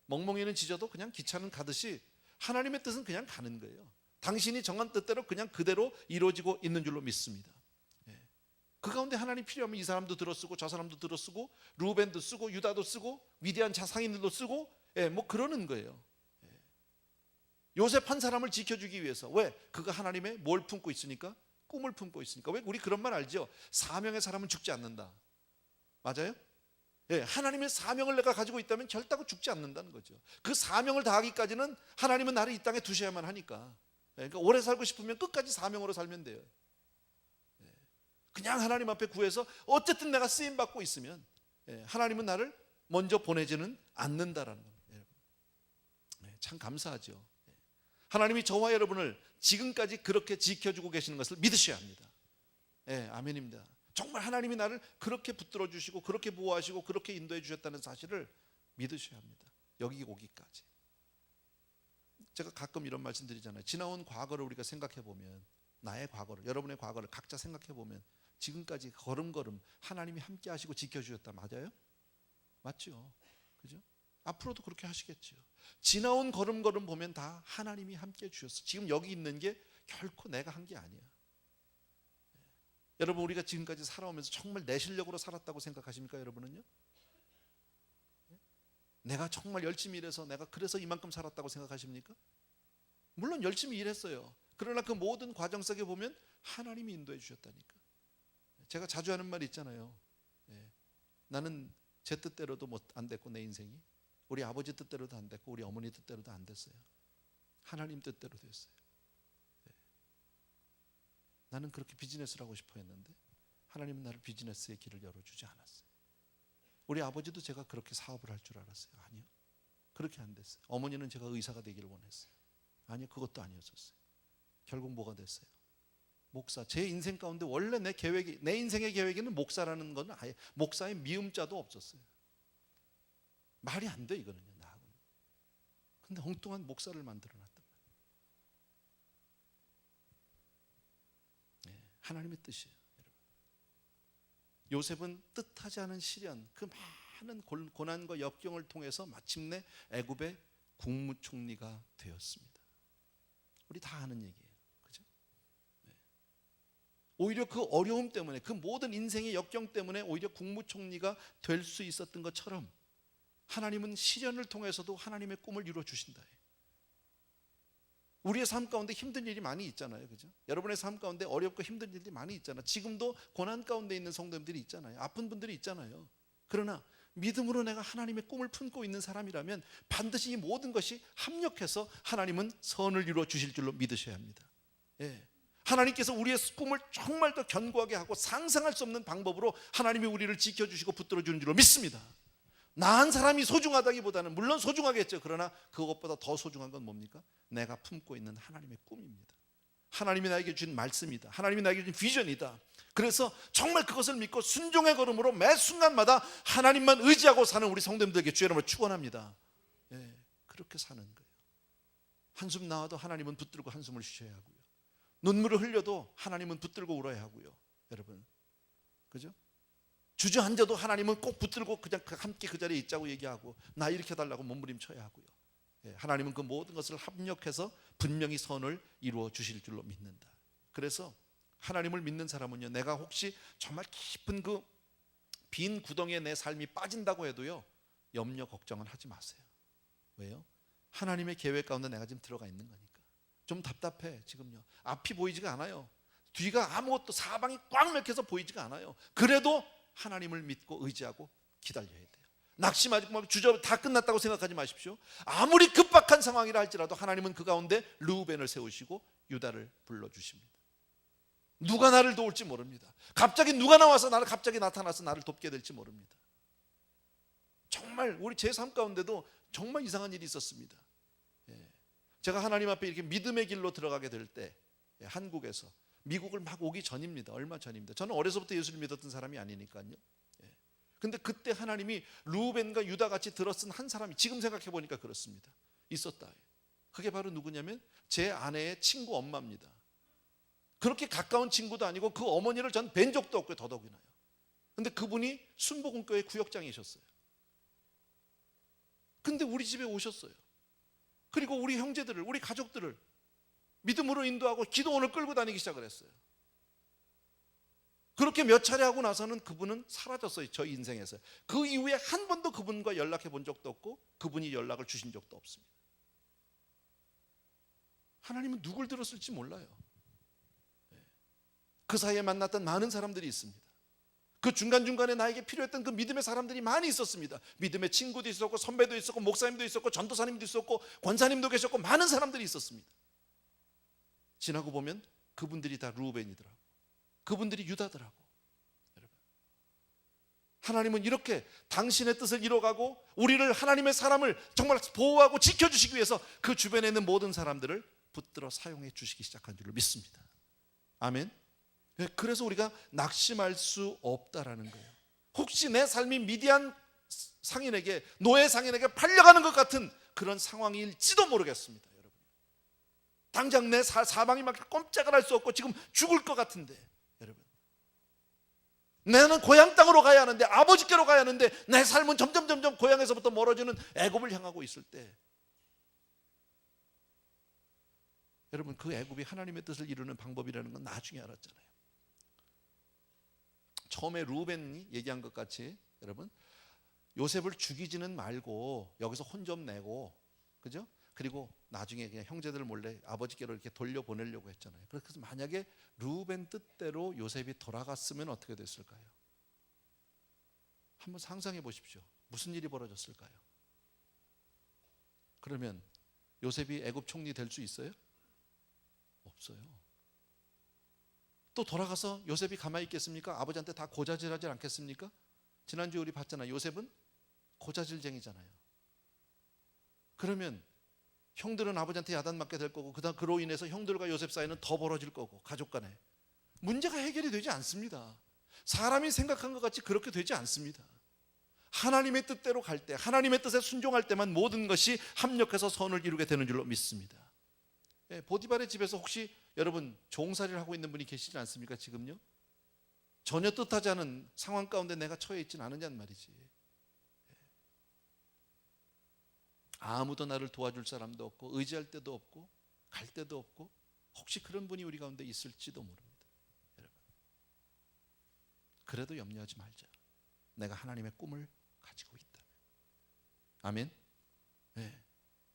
[SPEAKER 1] 멍멍이는 지져도 그냥 기차는 가듯이 하나님의 뜻은 그냥 가는 거예요. 당신이 정한 뜻대로 그냥 그대로 이루어지고 있는 줄로 믿습니다. 그 가운데 하나님 필요하면 이 사람도 들어쓰고 저 사람도 들어쓰고 루벤도 쓰고 유다도 쓰고 위대한 상인들도 쓰고 뭐 그러는 거예요. 요셉 한 사람을 지켜주기 위해서. 왜? 그가 하나님의 뭘 품고 있으니까? 꿈을 품고 있으니까. 왜? 우리 그런 말 알죠? 사명의 사람은 죽지 않는다. 맞아요? 하나님의 사명을 내가 가지고 있다면 결단코 죽지 않는다는 거죠. 그 사명을 다하기까지는 하나님은 나를 이 땅에 두셔야만 하니까. 그러니까 오래 살고 싶으면 끝까지 사명으로 살면 돼요. 그냥 하나님 앞에 구해서 어쨌든 내가 쓰임받고 있으면 하나님은 나를 먼저 보내지는 않는다라는 겁니다. 참 감사하죠. 하나님이 저와 여러분을 지금까지 그렇게 지켜주고 계시는 것을 믿으셔야 합니다. 아멘입니다. 정말 하나님이 나를 그렇게 붙들어 주시고 그렇게 보호하시고 그렇게 인도해 주셨다는 사실을 믿으셔야 합니다. 여기 오기까지. 제가 가끔 이런 말씀 드리잖아요. 지나온 과거를 우리가 생각해 보면, 나의 과거를, 여러분의 과거를 각자 생각해 보면 지금까지 걸음걸음 하나님이 함께 하시고 지켜주셨다. 맞아요? 맞죠? 그죠? 앞으로도 그렇게 하시겠죠. 지나온 걸음걸음 보면 다 하나님이 함께 주셨어. 지금 여기 있는 게 결코 내가 한 게 아니야. 여러분, 우리가 지금까지 살아오면서 정말 내 실력으로 살았다고 생각하십니까? 여러분은요? 내가 정말 열심히 일해서 내가 그래서 이만큼 살았다고 생각하십니까? 물론 열심히 일했어요. 그러나 그 모든 과정 속에 보면 하나님이 인도해 주셨다니까. 제가 자주 하는 말이 있잖아요. 나는 제 뜻대로도 안 됐고, 내 인생이 우리 아버지 뜻대로도 안 됐고 우리 어머니 뜻대로도 안 됐어요. 하나님 뜻대로 됐어요. 나는 그렇게 비즈니스를 하고 싶어 했는데 하나님은 나를 비즈니스의 길을 열어주지 않았어요. 우리 아버지도 제가 그렇게 사업을 할 줄 알았어요. 아니요, 그렇게 안 됐어요. 어머니는 제가 의사가 되기를 원했어요. 아니요, 그것도 아니었었어요. 결국 뭐가 됐어요? 목사. 제 인생 가운데 원래 내 인생의 계획에는 목사라는 건 아예 목사의 미음자도 없었어요. 말이 안 돼, 이거는요, 나하고는. 근데 엉뚱한 목사를 만들어놨단 말이에요. 하나님의 뜻이에요, 여러분. 요셉은 뜻하지 않은 시련, 그 많은 고난과 역경을 통해서 마침내 애굽의 국무총리가 되었습니다. 우리 다 아는 얘기예요, 그죠? 오히려 그 어려움 때문에, 그 모든 인생의 역경 때문에 오히려 국무총리가 될 수 있었던 것처럼 하나님은 시련을 통해서도 하나님의 꿈을 이루어 주신다. 우리의 삶 가운데 힘든 일이 많이 있잖아요, 그죠? 여러분의 삶 가운데 어렵고 힘든 일들이 많이 있잖아요. 지금도 고난 가운데 있는 성도님들이 있잖아요. 아픈 분들이 있잖아요. 그러나 믿음으로 내가 하나님의 꿈을 품고 있는 사람이라면 반드시 이 모든 것이 합력해서 하나님은 선을 이루어 주실 줄로 믿으셔야 합니다. 하나님께서 우리의 꿈을 정말 더 견고하게 하고 상상할 수 없는 방법으로 하나님이 우리를 지켜주시고 붙들어 주는 줄로 믿습니다. 낳은 사람이 소중하다기보다는 물론 소중하겠죠. 그러나 그것보다 더 소중한 건 뭡니까? 내가 품고 있는 하나님의 꿈입니다. 하나님이 나에게 준 말씀이다. 하나님이 나에게 준 비전이다. 그래서 정말 그것을 믿고 순종의 걸음으로 매 순간마다 하나님만 의지하고 사는 우리 성도님들에게 주의 이름으로 축원합니다. 예, 그렇게 사는 거예요. 한숨 나와도 하나님은 붙들고 한숨을 쉬셔야 하고요. 눈물을 흘려도 하나님은 붙들고 울어야 하고요. 여러분, 그죠? 주저앉아도 하나님은 꼭 붙들고 그냥 함께 그 자리에 있자고 얘기하고 나 일으켜달라고 몸부림쳐야 하고요. 하나님은 그 모든 것을 합력해서 분명히 선을 이루어 주실 줄로 믿는다. 그래서 하나님을 믿는 사람은요, 내가 혹시 정말 깊은 그 빈 구덩이에 내 삶이 빠진다고 해도요, 염려 걱정은 하지 마세요. 왜요? 하나님의 계획 가운데 내가 지금 들어가 있는 거니까. 좀 답답해 지금요. 앞이 보이지가 않아요. 뒤가 아무것도 사방이 꽉 막혀서 보이지가 않아요. 그래도 하나님을 믿고 의지하고 기다려야 돼요. 낙심하지 말고 주저 다 끝났다고 생각하지 마십시오. 아무리 급박한 상황이라 할지라도 하나님은 그 가운데 르우벤을 세우시고 유다를 불러주십니다. 누가 나를 도울지 모릅니다. 갑자기 누가 나와서 나를 갑자기 나타나서 나를 돕게 될지 모릅니다. 정말 우리 제 삶 가운데도 정말 이상한 일이 있었습니다. 제가 하나님 앞에 이렇게 믿음의 길로 들어가게 될 때, 한국에서 미국을 막 오기 전입니다. 얼마 전입니다. 저는 어려서부터 예수를 믿었던 사람이 아니니까요. 근데 그때 하나님이 르우벤과 유다 같이 들어쓴 한 사람이 지금 생각해 보니까 그렇습니다. 있었다. 그게 바로 누구냐면 제 아내의 친구 엄마입니다. 그렇게 가까운 친구도 아니고 그 어머니를 전 뵌 적도 없고요, 더더욱이나요. 근데 그분이 순복음교회 구역장이셨어요. 근데 우리 집에 오셨어요. 그리고 우리 형제들을, 우리 가족들을 믿음으로 인도하고 기도원을 끌고 다니기 시작을 했어요. 그렇게 몇 차례 하고 나서는 그분은 사라졌어요. 저희 인생에서. 그 이후에 한 번도 그분과 연락해 본 적도 없고 그분이 연락을 주신 적도 없습니다. 하나님은 누굴 들었을지 몰라요. 그 사이에 만났던 많은 사람들이 있습니다. 그 중간중간에 나에게 필요했던 그 믿음의 사람들이 많이 있었습니다. 믿음의 친구도 있었고 선배도 있었고 목사님도 있었고 전도사님도 있었고 권사님도 계셨고 많은 사람들이 있었습니다. 지나고 보면 그분들이 다 르우벤이더라고. 그분들이 유다더라고. 여러분, 하나님은 이렇게 당신의 뜻을 이뤄가고 우리를, 하나님의 사람을 정말 보호하고 지켜주시기 위해서 그 주변에 있는 모든 사람들을 붙들어 사용해 주시기 시작한 줄로 믿습니다. 아멘. 그래서 우리가 낙심할 수 없다라는 거예요. 혹시 내 삶이 미디안 상인에게, 노예 상인에게 팔려가는 것 같은 그런 상황일지도 모르겠습니다. 여러분, 당장 내 사방이 막 꼼짝을 할 수 없고 지금 죽을 것 같은데, 여러분, 나는 고향 땅으로 가야 하는데, 아버지께로 가야 하는데 내 삶은 점점 고향에서부터 멀어지는 애굽을 향하고 있을 때, 여러분, 그 애굽이 하나님의 뜻을 이루는 방법이라는 건 나중에 알았잖아요. 처음에 르우벤이 얘기한 것 같이, 여러분, 요셉을 죽이지는 말고 여기서 혼 좀 내고, 그죠? 그리고 나중에 그냥 형제들 몰래 아버지께로 이렇게 돌려보내려고 했잖아요. 그래서 만약에 르우벤 뜻대로 요셉이 돌아갔으면 어떻게 됐을까요? 한번 상상해 보십시오. 무슨 일이 벌어졌을까요? 그러면 요셉이 애굽 총리 될 수 있어요? 없어요. 또 돌아가서 요셉이 가만히 있겠습니까? 아버지한테 다 고자질하지 않겠습니까? 지난주에 우리 봤잖아요. 요셉은 고자질쟁이잖아요. 그러면 형들은 아버지한테 야단맞게 될 거고, 그다음 그로 인해서 형들과 요셉 사이는 더 벌어질 거고, 가족 간에 문제가 해결이 되지 않습니다. 사람이 생각한 것 같이 그렇게 되지 않습니다. 하나님의 뜻대로 갈 때, 하나님의 뜻에 순종할 때만 모든 것이 합력해서 선을 이루게 되는 줄로 믿습니다. 보디발의 집에서 혹시 여러분 종살이를 하고 있는 분이 계시지 않습니까? 지금요? 전혀 뜻하지 않은 상황 가운데 내가 처해 있지는 않느냐는 말이지. 아무도 나를 도와줄 사람도 없고 의지할 데도 없고 갈 데도 없고, 혹시 그런 분이 우리 가운데 있을지도 모릅니다. 여러분, 그래도 염려하지 말자. 내가 하나님의 꿈을 가지고 있다면, 아멘. 네.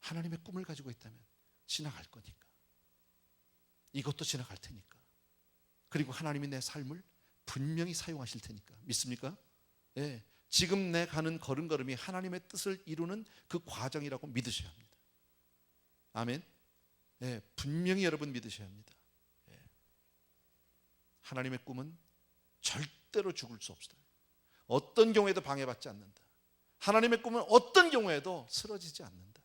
[SPEAKER 1] 하나님의 꿈을 가지고 있다면 지나갈 거니까, 이것도 지나갈 테니까, 그리고 하나님이 내 삶을 분명히 사용하실 테니까. 믿습니까? 예, 지금 내 가는 걸음걸음이 하나님의 뜻을 이루는 그 과정이라고 믿으셔야 합니다. 아멘. 예, 분명히 여러분 믿으셔야 합니다. 예. 하나님의 꿈은 절대로 죽을 수 없어요. 어떤 경우에도 방해받지 않는다. 하나님의 꿈은 어떤 경우에도 쓰러지지 않는다.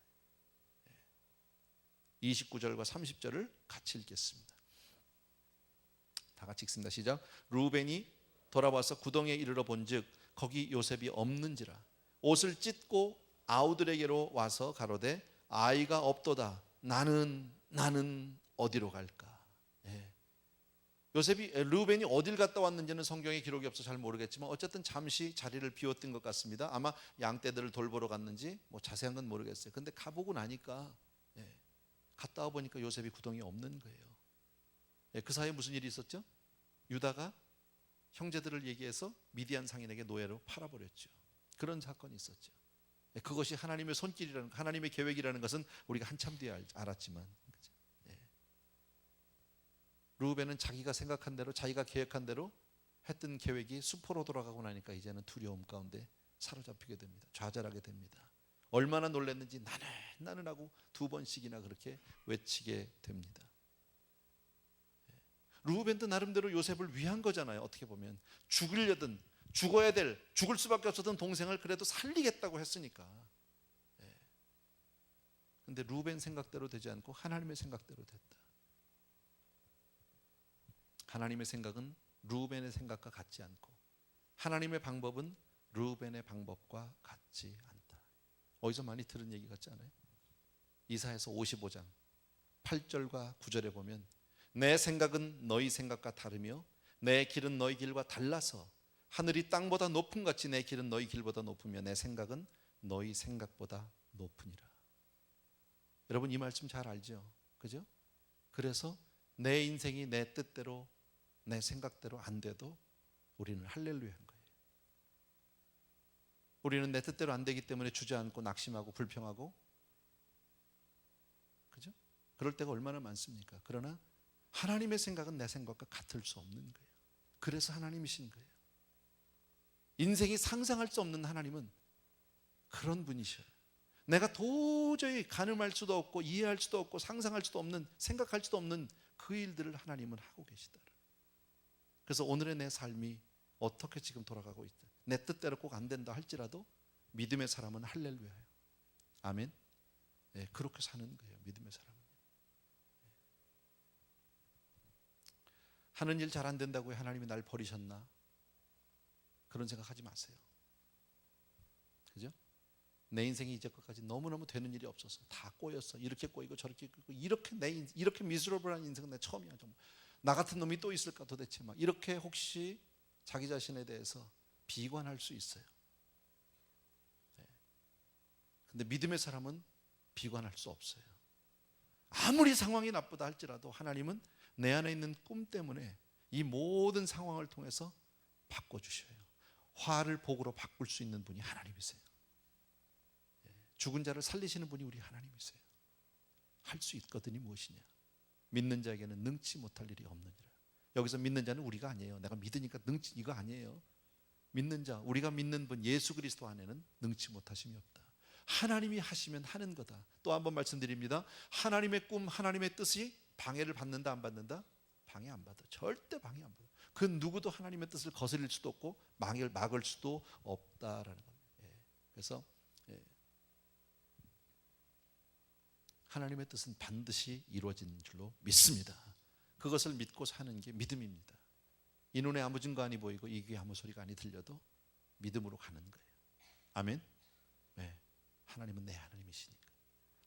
[SPEAKER 1] 29절과 30절을 같이 읽겠습니다. 다 같이 읽습니다. 시작. 루벤이 돌아와서 구덩이에 이르러 본즉 거기 요셉이 없는지라. 옷을 찢고 아우들에게로 와서 가로되 아이가 없도다. 나는 어디로 갈까? 루벤이 어딜 갔다 왔는지는 성경에 기록이 없어 잘 모르겠지만 어쨌든 잠시 자리를 비웠던 것 같습니다. 아마 양떼들을 돌보러 갔는지 뭐 자세한 건 모르겠어요. 근데 가보고 나니까 갔다 와 보니까 요셉이 구덩이에 없는 거예요. 그 사이에 무슨 일이 있었죠? 유다가 형제들을 얘기해서 미디안 상인에게 노예로 팔아버렸죠. 그런 사건이 있었죠. 그것이 하나님의 손길이라는, 하나님의 계획이라는 것은 우리가 한참 뒤에 알았지만, 루벤은 자기가 생각한 대로, 자기가 계획한 대로 했던 계획이 수포로 돌아가고 나니까 이제는 두려움 가운데 사로잡히게 됩니다. 좌절하게 됩니다. 얼마나 놀랐는지 나는 하고 2번씩이나 그렇게 외치게 됩니다. 루벤도 나름대로 요셉을 위한 거잖아요. 어떻게 보면 죽으려든 죽어야 될, 죽을 수밖에 없었던 동생을 그래도 살리겠다고 했으니까. 근데 루벤 생각대로 되지 않고 하나님의 생각대로 됐다. 하나님의 생각은 루벤의 생각과 같지 않고 하나님의 방법은 루벤의 방법과 같지 않다. 어디서 많이 들은 얘기 같지 않아요? 이사야서 55장 8절과 9절에 보면 내 생각은 너희 생각과 다르며 내 길은 너희 길과 달라서 하늘이 땅보다 높음 같이 내 길은 너희 길보다 높으며 내 생각은 너희 생각보다 높으니라. 여러분 이 말씀 잘 알죠? 그죠? 그래서 내 인생이 내 뜻대로 내 생각대로 안 돼도 우리는 할렐루야한 거예요. 우리는 내 뜻대로 안 되기 때문에 주저앉고 낙심하고 불평하고, 그죠? 그럴 때가 얼마나 많습니까? 그러나 하나님의 생각은 내 생각과 같을 수 없는 거예요. 그래서 하나님이신 거예요. 인생이 상상할 수 없는 하나님은 그런 분이셔요. 내가 도저히 가늠할 수도 없고 이해할 수도 없고 상상할 수도 없는, 생각할 수도 없는 그 일들을 하나님은 하고 계시다. 그래서 오늘의 내 삶이 어떻게 지금 돌아가고 있다, 내 뜻대로 꼭 안 된다 할지라도 믿음의 사람은 할렐루야예요. 아멘. 네, 그렇게 사는 거예요. 믿음의 사람은. 하는 일 잘 안 된다고 하나님이 날 버리셨나? 그런 생각하지 마세요. 그죠? 내 인생이 이제까지 너무너무 되는 일이 없어서 다 꼬였어. 이렇게 꼬이고 저렇게 꼬이고 이렇게 미스러블한 인생은 내 처음이야. 정말. 나 같은 놈이 또 있을까 도대체. 막 이렇게 혹시 자기 자신에 대해서 비관할 수 있어요. 근데 믿음의 사람은 비관할 수 없어요. 아무리 상황이 나쁘다 할지라도 하나님은 내 안에 있는 꿈 때문에 이 모든 상황을 통해서 바꿔주셔요. 화를 복으로 바꿀 수 있는 분이 하나님이세요. 죽은 자를 살리시는 분이 우리 하나님이세요. 할 수 있거든이 무엇이냐? 믿는 자에게는 능치 못할 일이 없느니라. 여기서 믿는 자는 우리가 아니에요. 내가 믿으니까 능치, 이거 아니에요. 믿는 자, 우리가 믿는 분 예수 그리스도 안에는 능치 못하심이 없다. 하나님이 하시면 하는 거다. 또 한 번 말씀드립니다. 하나님의 꿈, 하나님의 뜻이 방해를 받는다 안 받는다? 방해 안 받아. 절대 방해 안 받아. 그 누구도 하나님의 뜻을 거스릴 수도 없고 막을 수도 없다라는 겁니다. 그래서 하나님의 뜻은 반드시 이루어지는 줄로 믿습니다. 그것을 믿고 사는 게 믿음입니다. 이 눈에 아무 증거 아니 보이고 이 귀에 아무 소리가 아니 들려도 믿음으로 가는 거예요. 아멘. 네. 하나님은 내 하나님이시니까.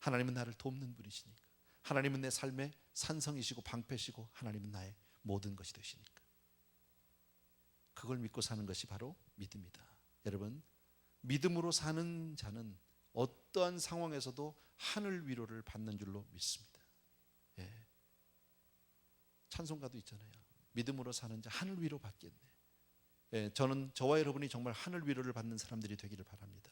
[SPEAKER 1] 하나님은 나를 돕는 분이시니까. 하나님은 내 삶의 산성이시고 방패시고 하나님은 나의 모든 것이 되시니까. 그걸 믿고 사는 것이 바로 믿음이다. 여러분, 믿음으로 사는 자는 어떠한 상황에서도 하늘 위로를 받는 줄로 믿습니다. 찬송가도 있잖아요. 믿음으로 사는 자 하늘 위로 받겠네. 저는 저와 여러분이 정말 하늘 위로를 받는 사람들이 되기를 바랍니다.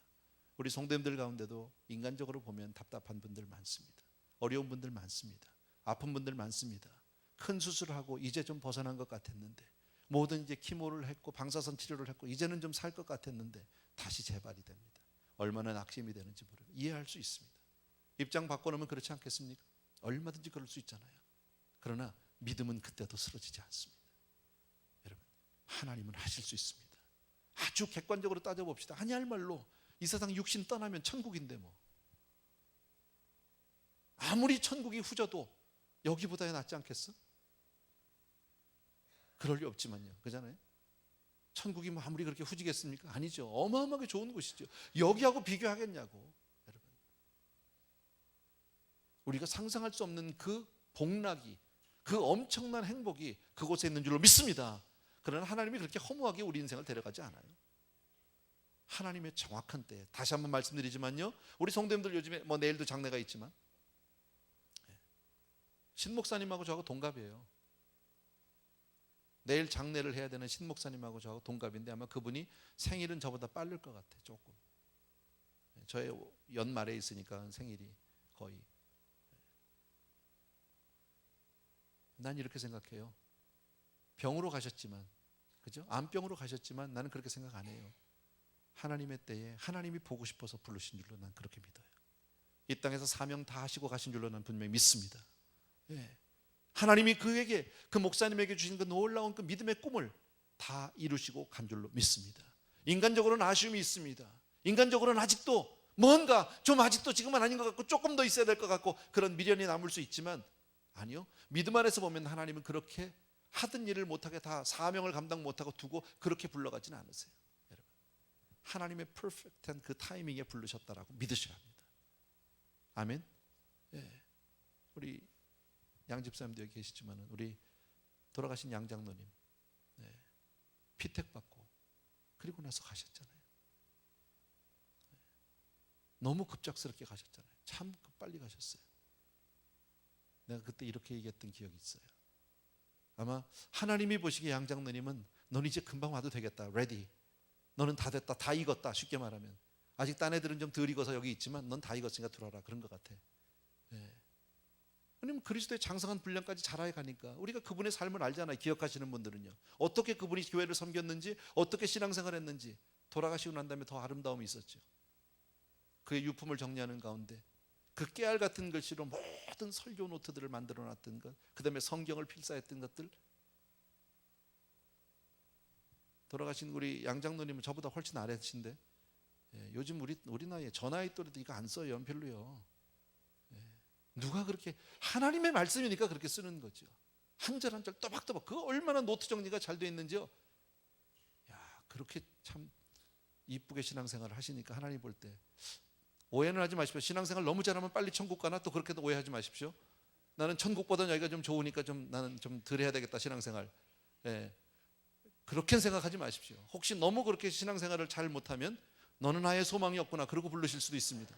[SPEAKER 1] 우리 성도님들 가운데도 인간적으로 보면 답답한 분들 많습니다. 어려운 분들 많습니다. 아픈 분들 많습니다. 큰 수술하고 이제 좀 벗어난 것 같았는데, 모든 이제 키모를 했고 방사선 치료를 했고 이제는 좀 살 것 같았는데 다시 재발이 됩니다. 얼마나 낙심이 되는지 모르고 이해할 수 있습니다. 입장 바꿔놓으면 그렇지 않겠습니까? 얼마든지 그럴 수 있잖아요. 그러나 믿음은 그때도 쓰러지지 않습니다. 여러분, 하나님은 하실 수 있습니다. 아주 객관적으로 따져봅시다. 아니 할 말로 이 세상 육신 떠나면 천국인데 뭐. 아무리 천국이 후져도 여기보다 낫지 않겠어? 그럴 리 없지만요. 그잖아요. 천국이 뭐 아무리 그렇게 후지겠습니까? 아니죠. 어마어마하게 좋은 곳이죠. 여기하고 비교하겠냐고. 여러분, 우리가 상상할 수 없는 그 복락이, 그 엄청난 행복이 그곳에 있는 줄로 믿습니다. 그러나 하나님이 그렇게 허무하게 우리 인생을 데려가지 않아요. 하나님의 정확한 때에, 다시 한번 말씀드리지만요, 우리 성도님들 요즘에 뭐 내일도 장례가 있지만 신목사님하고 저하고 동갑이에요. 내일 장례를 해야 되는 신목사님하고 저하고 동갑인데 아마 그분이 생일은 저보다 빠를 것 같아. 조금. 저의 연말에 있으니까 생일이 거의. 난 이렇게 생각해요. 병으로 가셨지만, 그죠? 암병으로 가셨지만 나는 그렇게 생각 안 해요. 하나님의 때에 하나님이 보고 싶어서 부르신 줄로 난 그렇게 믿어요. 이 땅에서 사명 다 하시고 가신 줄로 난 분명히 믿습니다. 예. 하나님이 그에게, 그 목사님에게 주신 그 놀라운 그 믿음의 꿈을 다 이루시고 간 줄로 믿습니다. 인간적으로는 아쉬움이 있습니다. 인간적으로는 아직도 뭔가 좀 아직도 지금은 아닌 것 같고 조금 더 있어야 될 것 같고 그런 미련이 남을 수 있지만, 아니요, 믿음 안에서 보면 하나님은 그렇게 하던 일을 못하게 다 사명을 감당 못하고 두고 그렇게 불러가지는 않으세요. 여러분, 하나님의 퍼펙트한 그 타이밍에 부르셨다라고 믿으셔야 합니다. 아멘. 예. 우리 양 집사님도 여기 계시지만 우리 돌아가신 양 장로님, 네, 피택 받고 그리고 나서 가셨잖아요. 네. 너무 급작스럽게 가셨잖아요. 참 빨리 가셨어요. 내가 그때 이렇게 얘기했던 기억이 있어요. 아마 하나님이 보시기에 양 장로님은 넌 이제 금방 와도 되겠다, 레디, 너는 다 됐다, 다 익었다, 쉽게 말하면. 아직 딴 애들은 좀 덜 익어서 여기 있지만 넌 다 익었으니까 들어와라, 그런 것 같아. 네. 왜냐면 그리스도의 장성한 분량까지 자라해 가니까 우리가 그분의 삶을 알잖아요. 기억하시는 분들은요, 어떻게 그분이 교회를 섬겼는지, 어떻게 신앙생활을 했는지. 돌아가시고 난 다음에 더 아름다움이 있었죠. 그의 유품을 정리하는 가운데 그 깨알 같은 글씨로 모든 설교 노트들을 만들어 놨던 것, 그 다음에 성경을 필사했던 것들. 돌아가신 우리 양 장로님은 저보다 훨씬 아래신데, 예, 요즘 우리 나이에, 저 나이 또래도 이거 안 써요, 연필로요. 누가 그렇게, 하나님의 말씀이니까 그렇게 쓰는 거죠. 한 절 한 절 또박또박. 그거 얼마나 노트 정리가 잘 돼 있는지요. 야, 그렇게 참 이쁘게 신앙생활을 하시니까 하나님 볼 때 오해는 하지 마십시오. 신앙생활 너무 잘하면 빨리 천국 가나, 또 그렇게도 오해하지 마십시오. 나는 천국보다 여기가 좀 좋으니까 좀 나는 좀 덜 해야 되겠다, 신앙생활. 예, 그렇게 생각하지 마십시오. 혹시 너무 그렇게 신앙생활을 잘 못하면 너는 나의 소망이 없구나, 그러고 부르실 수도 있습니다.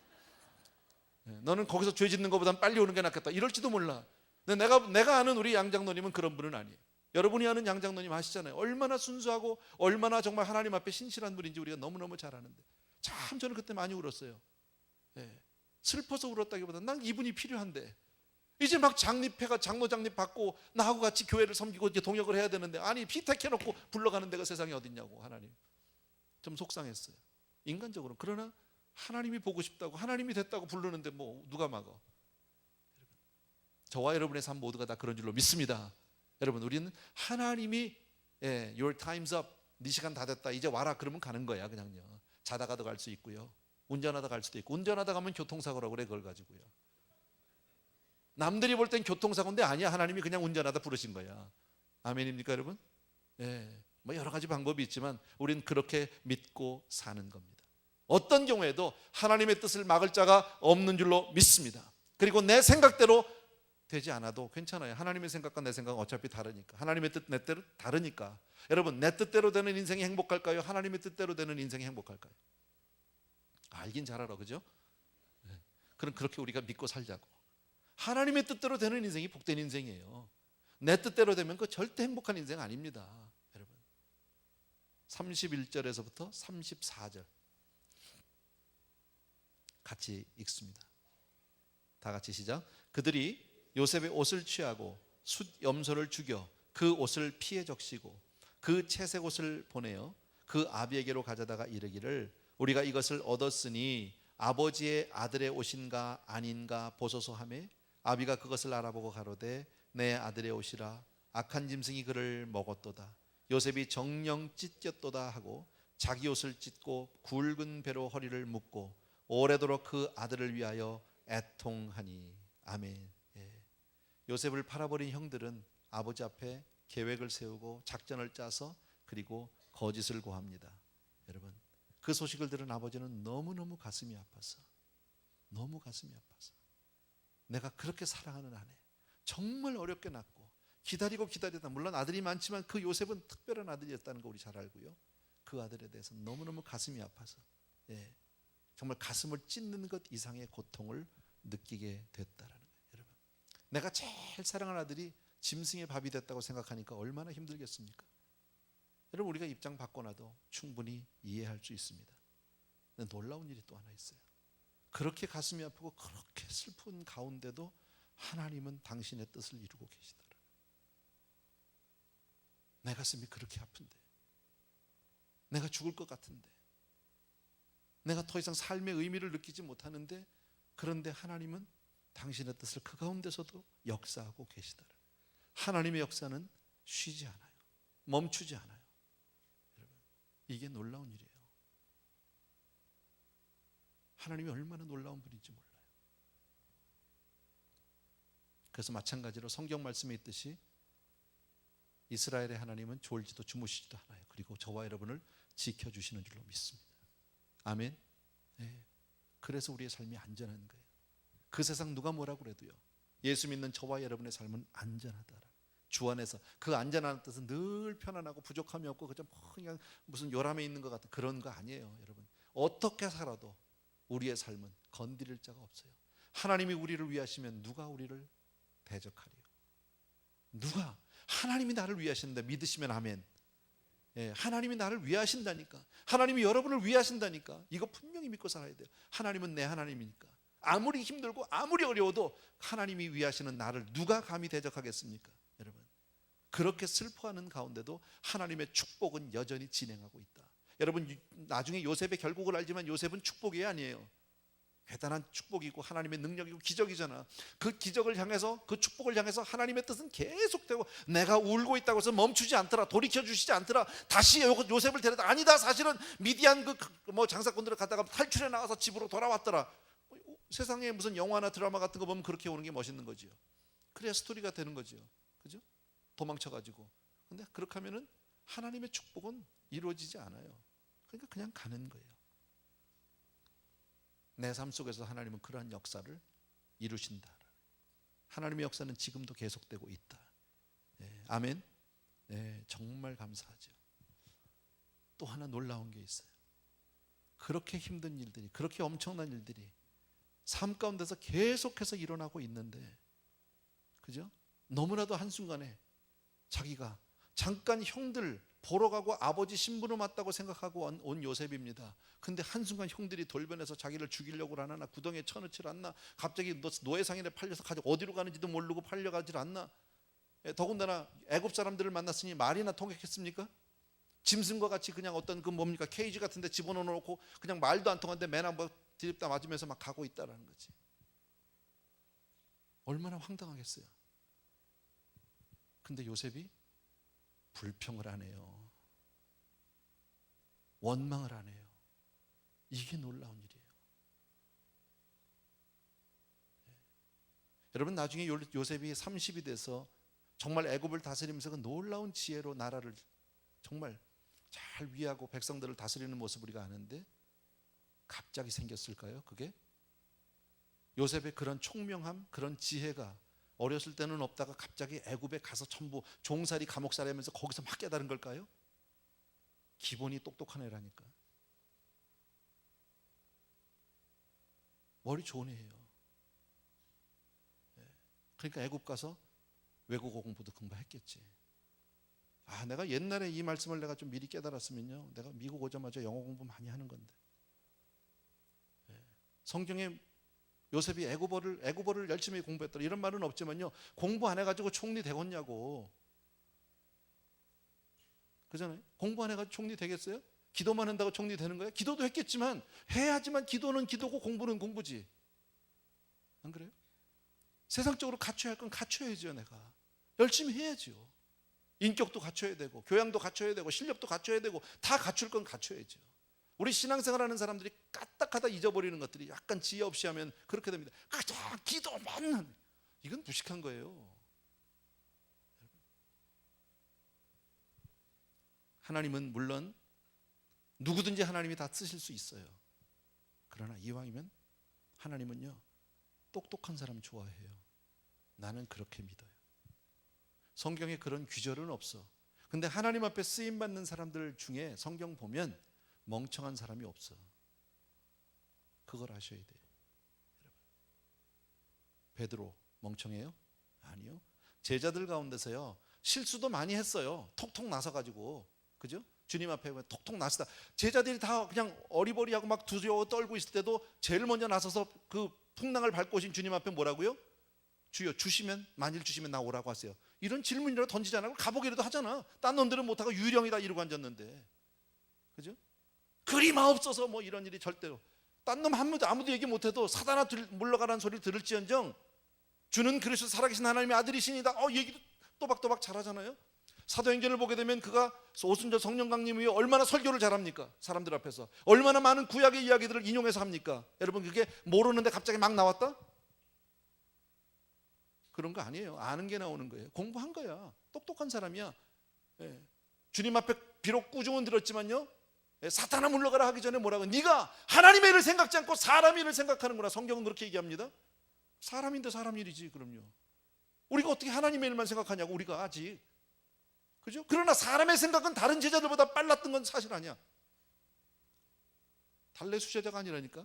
[SPEAKER 1] 너는 거기서 죄 짓는 것보단 빨리 오는 게 낫겠다, 이럴지도 몰라. 근데 내가 아는 우리 양 장로님은 그런 분은 아니에요. 여러분이 아는 양 장로님 아시잖아요. 얼마나 순수하고 얼마나 정말 하나님 앞에 신실한 분인지 우리가 너무너무 잘 아는데, 참 저는 그때 많이 울었어요. 예, 슬퍼서 울었다기보다 난 이분이 필요한데, 이제 막 장로 장립 받고 나하고 같이 교회를 섬기고 이제 동역을 해야 되는데, 아니 피택해놓고 불러가는 데가 세상에 어딨냐고. 하나님, 좀 속상했어요, 인간적으로. 그러나 하나님이 보고 싶다고, 하나님이 됐다고 부르는데 뭐 누가 막어. 저와 여러분의 삶 모두가 다 그런 줄로 믿습니다. 여러분, 우리는 하나님이 Your time's up, 네 시간 다 됐다, 이제 와라, 그러면 가는 거야. 그냥요. 자다가도 갈 수 있고요, 운전하다 갈 수도 있고. 운전하다 가면 교통사고라고 그래, 그걸 가지고요. 남들이 볼 땐 교통사고인데 아니야, 하나님이 그냥 운전하다 부르신 거야. 아멘입니까 여러분? 뭐 여러 가지 방법이 있지만 우리는 그렇게 믿고 사는 겁니다. 어떤 경우에도 하나님의 뜻을 막을 자가 없는 줄로 믿습니다. 그리고 내 생각대로 되지 않아도 괜찮아요. 하나님의 생각과 내 생각은 어차피 다르니까. 하나님의 뜻, 내 뜻 다르니까. 여러분, 내 뜻대로 되는 인생이 행복할까요? 하나님의 뜻대로 되는 인생이 행복할까요? 알긴 잘 알아, 그죠? 그럼 그렇게 우리가 믿고 살자고. 하나님의 뜻대로 되는 인생이 복된 인생이에요. 내 뜻대로 되면 그 절대 행복한 인생 아닙니다. 여러분, 31절에서부터 34절 같이 읽습니다. 다 같이 시작. 그들이 요셉의 옷을 취하고 숫 염소를 죽여 그 옷을 피해 적시고 그 채색 옷을 보내어 그 아비에게로 가져다가 이르기를, 우리가 이것을 얻었으니 아버지의 아들의 옷인가 아닌가 보소서 하매, 아비가 그것을 알아보고 가로되 내 아들의 옷이라. 악한 짐승이 그를 먹었도다. 요셉이 정령 찢겼도다 하고 자기 옷을 찢고 굵은 배로 허리를 묶고 오래도록 그 아들을 위하여 애통하니. 아멘. 예. 요셉을 팔아버린 형들은 아버지 앞에 계획을 세우고 작전을 짜서 그리고 거짓을 고합니다. 여러분, 그 소식을 들은 아버지는 너무너무 가슴이 아파서, 너무 가슴이 아파서, 내가 그렇게 사랑하는 아내, 정말 어렵게 낳고 기다리고 기다리다, 물론 아들이 많지만 그 요셉은 특별한 아들이었다는 거 우리 잘 알고요. 그 아들에 대해서 너무너무 가슴이 아파서, 예, 정말 가슴을 찢는 것 이상의 고통을 느끼게 됐다라는 거예요. 여러분, 내가 제일 사랑하는 아들이 짐승의 밥이 됐다고 생각하니까 얼마나 힘들겠습니까? 여러분, 우리가 입장 바꿔놔도 충분히 이해할 수 있습니다. 근데 놀라운 일이 또 하나 있어요. 그렇게 가슴이 아프고 그렇게 슬픈 가운데도 하나님은 당신의 뜻을 이루고 계시더라. 내 가슴이 그렇게 아픈데, 내가 죽을 것 같은데, 내가 더 이상 삶의 의미를 느끼지 못하는데, 그런데 하나님은 당신의 뜻을 그 가운데서도 역사하고 계시더라. 하나님의 역사는 쉬지 않아요. 멈추지 않아요. 여러분, 이게 놀라운 일이에요. 하나님이 얼마나 놀라운 분인지 몰라요. 그래서 마찬가지로 성경 말씀에 있듯이 이스라엘의 하나님은 졸지도 주무시지도 않아요. 그리고 저와 여러분을 지켜주시는 줄로 믿습니다. 아멘. 네. 그래서 우리의 삶이 안전한 거예요. 그 세상 누가 뭐라고 그래도요, 예수 믿는 저와 여러분의 삶은 안전하다. 주 안에서. 그 안전한 뜻은 늘 편안하고 부족함이 없고 그냥 무슨 요람에 있는 것 같은 그런 거 아니에요. 여러분, 어떻게 살아도 우리의 삶은 건드릴 자가 없어요. 하나님이 우리를 위하시면 누가 우리를 대적하리요? 누가? 하나님이 나를 위하신다 믿으시면 아멘. 예, 하나님이 나를 위하신다니까, 하나님이 여러분을 위하신다니까, 이거 분명히 믿고 살아야 돼요. 하나님은 내 하나님이니까 아무리 힘들고 아무리 어려워도 하나님이 위하시는 나를 누가 감히 대적하겠습니까? 여러분, 그렇게 슬퍼하는 가운데도 하나님의 축복은 여전히 진행하고 있다. 여러분, 나중에 요셉의 결국을 알지만 요셉은 축복이 아니에요. 대단한 축복이고 하나님의 능력이고 기적이잖아. 그 기적을 향해서, 그 축복을 향해서 하나님의 뜻은 계속되고, 내가 울고 있다고 해서 멈추지 않더라. 돌이켜 주시지 않더라. 다시 요셉을 데려다, 아니다, 사실은 미디안 장사꾼들을 갖다가 탈출해 나가서 집으로 돌아왔더라. 세상에 무슨 영화나 드라마 같은 거 보면 그렇게 오는 게 멋있는 거지요. 그래야 스토리가 되는 거지요. 그죠? 도망쳐가지고. 근데 그렇게 하면은 하나님의 축복은 이루어지지 않아요. 그러니까 그냥 가는 거예요. 내 삶 속에서 하나님은 그러한 역사를 이루신다. 하나님의 역사는 지금도 계속되고 있다. 네, 아멘. 네, 정말 감사하죠. 또 하나 놀라운 게 있어요. 그렇게 힘든 일들이, 그렇게 엄청난 일들이 삶 가운데서 계속해서 일어나고 있는데, 그죠? 너무나도 한순간에 자기가 잠깐 형들 보러 가고 아버지 신부로 맞다고 생각하고 온 요셉입니다. 근데 한순간 형들이 돌변해서 자기를 죽이려고 하나, 구덩이에 쳐넣질 않나, 갑자기 너 노예상인에 팔려서 가지고 어디로 가는지도 모르고 팔려가질 않나. 더군다나 애굽 사람들을 만났으니 말이나 통했겠습니까? 짐승과 같이 그냥 어떤 케이지 같은 데 집어넣어 놓고 그냥 말도 안 통하는데 맨 한번 디립다 맞으면서 막 가고 있다라는 거지. 얼마나 황당하겠어요. 근데 요셉이 불평을 하네요. 원망을 하네요. 이게 놀라운 일이에요. 여러분, 나중에 요셉이 30이 돼서 정말 애굽을 다스리면서 그 놀라운 지혜로 나라를 정말 잘 위하고 백성들을 다스리는 모습을 우리가 아는데, 갑자기 생겼을까요? 그게 요셉의 그런 총명함, 그런 지혜가 어렸을 때는 없다가 갑자기 애굽에 가서 전부 종살이 감옥살이 하면서 거기서 막 깨달은 걸까요? 기본이 똑똑한 애라니까. 머리 좋은 애예요. 그러니까 애굽 가서 외국어 공부도 금방 했겠지. 내가 옛날에 이 말씀을 내가 좀 미리 깨달았으면요, 내가 미국 오자마자 영어 공부 많이 하는 건데. 성경에 요셉이 애굽어를 열심히 공부했더라 이런 말은 없지만요, 공부 안 해가지고 총리 되겠냐고. 그잖아요. 공부 안 해가지고 총리 되겠어요? 기도만 한다고 총리 되는 거예요? 기도도 했겠지만, 해야지만 기도는 기도고 공부는 공부지. 안 그래요? 세상적으로 갖춰야 할 건 갖춰야죠. 내가 열심히 해야죠. 인격도 갖춰야 되고 교양도 갖춰야 되고 실력도 갖춰야 되고 다 갖출 건 갖춰야죠. 우리 신앙생활하는 사람들이 까딱하다 잊어버리는 것들이 약간 지혜 없이 하면 그렇게 됩니다. 그냥 기도만 하는, 이건 무식한 거예요. 하나님은 물론 누구든지 하나님이 다 쓰실 수 있어요. 그러나 이왕이면 하나님은요, 똑똑한 사람 좋아해요. 나는 그렇게 믿어요. 성경에 그런 규절은 없어. 근데 하나님 앞에 쓰임받는 사람들 중에 성경 보면 멍청한 사람이 없어. 그걸 아셔야 돼요. 베드로 멍청해요? 아니요. 제자들 가운데서요, 실수도 많이 했어요. 톡톡 나서가지고, 그죠? 주님 앞에 톡톡 나서다 제자들이 다 그냥 어리버리하고 막 두려워 떨고 있을 때도 제일 먼저 나서서 그 풍랑을 밟고 오신 주님 앞에 뭐라고요? 주여, 주시면, 만일 주시면 나 오라고 하세요. 이런 질문이라도 던지잖아요. 가보기라도 하잖아. 딴 놈들은 못하고 유령이다 이러고 앉았는데, 그죠? 그리 마옵소서 뭐 이런 일이 절대로. 딴 놈 아무도 얘기 못해도 사단아 물러가라는 소리를 들을지언정 주는 그리스도 살아계신 하나님의 아들이시니다. 얘기도 또박또박 잘하잖아요. 사도행전을 보게 되면 그가 오순절 성령 강림 위에 얼마나 설교를 잘합니까? 사람들 앞에서 얼마나 많은 구약의 이야기들을 인용해서 합니까? 여러분, 그게 모르는데 갑자기 막 나왔다? 그런 거 아니에요. 아는 게 나오는 거예요. 공부한 거야. 똑똑한 사람이야. 예. 주님 앞에 비록 꾸중은 들었지만요, 사탄아 물러가라 하기 전에 뭐라고? 네가 하나님의 일을 생각지 않고 사람 일을 생각하는구나. 성경은 그렇게 얘기합니다. 사람인데 사람 일이지. 그럼요. 우리가 어떻게 하나님의 일만 생각하냐고. 우리가 아직, 그죠? 그러나 사람의 생각은 다른 제자들보다 빨랐던 건 사실 아니야. 달래수제자가 아니라니까.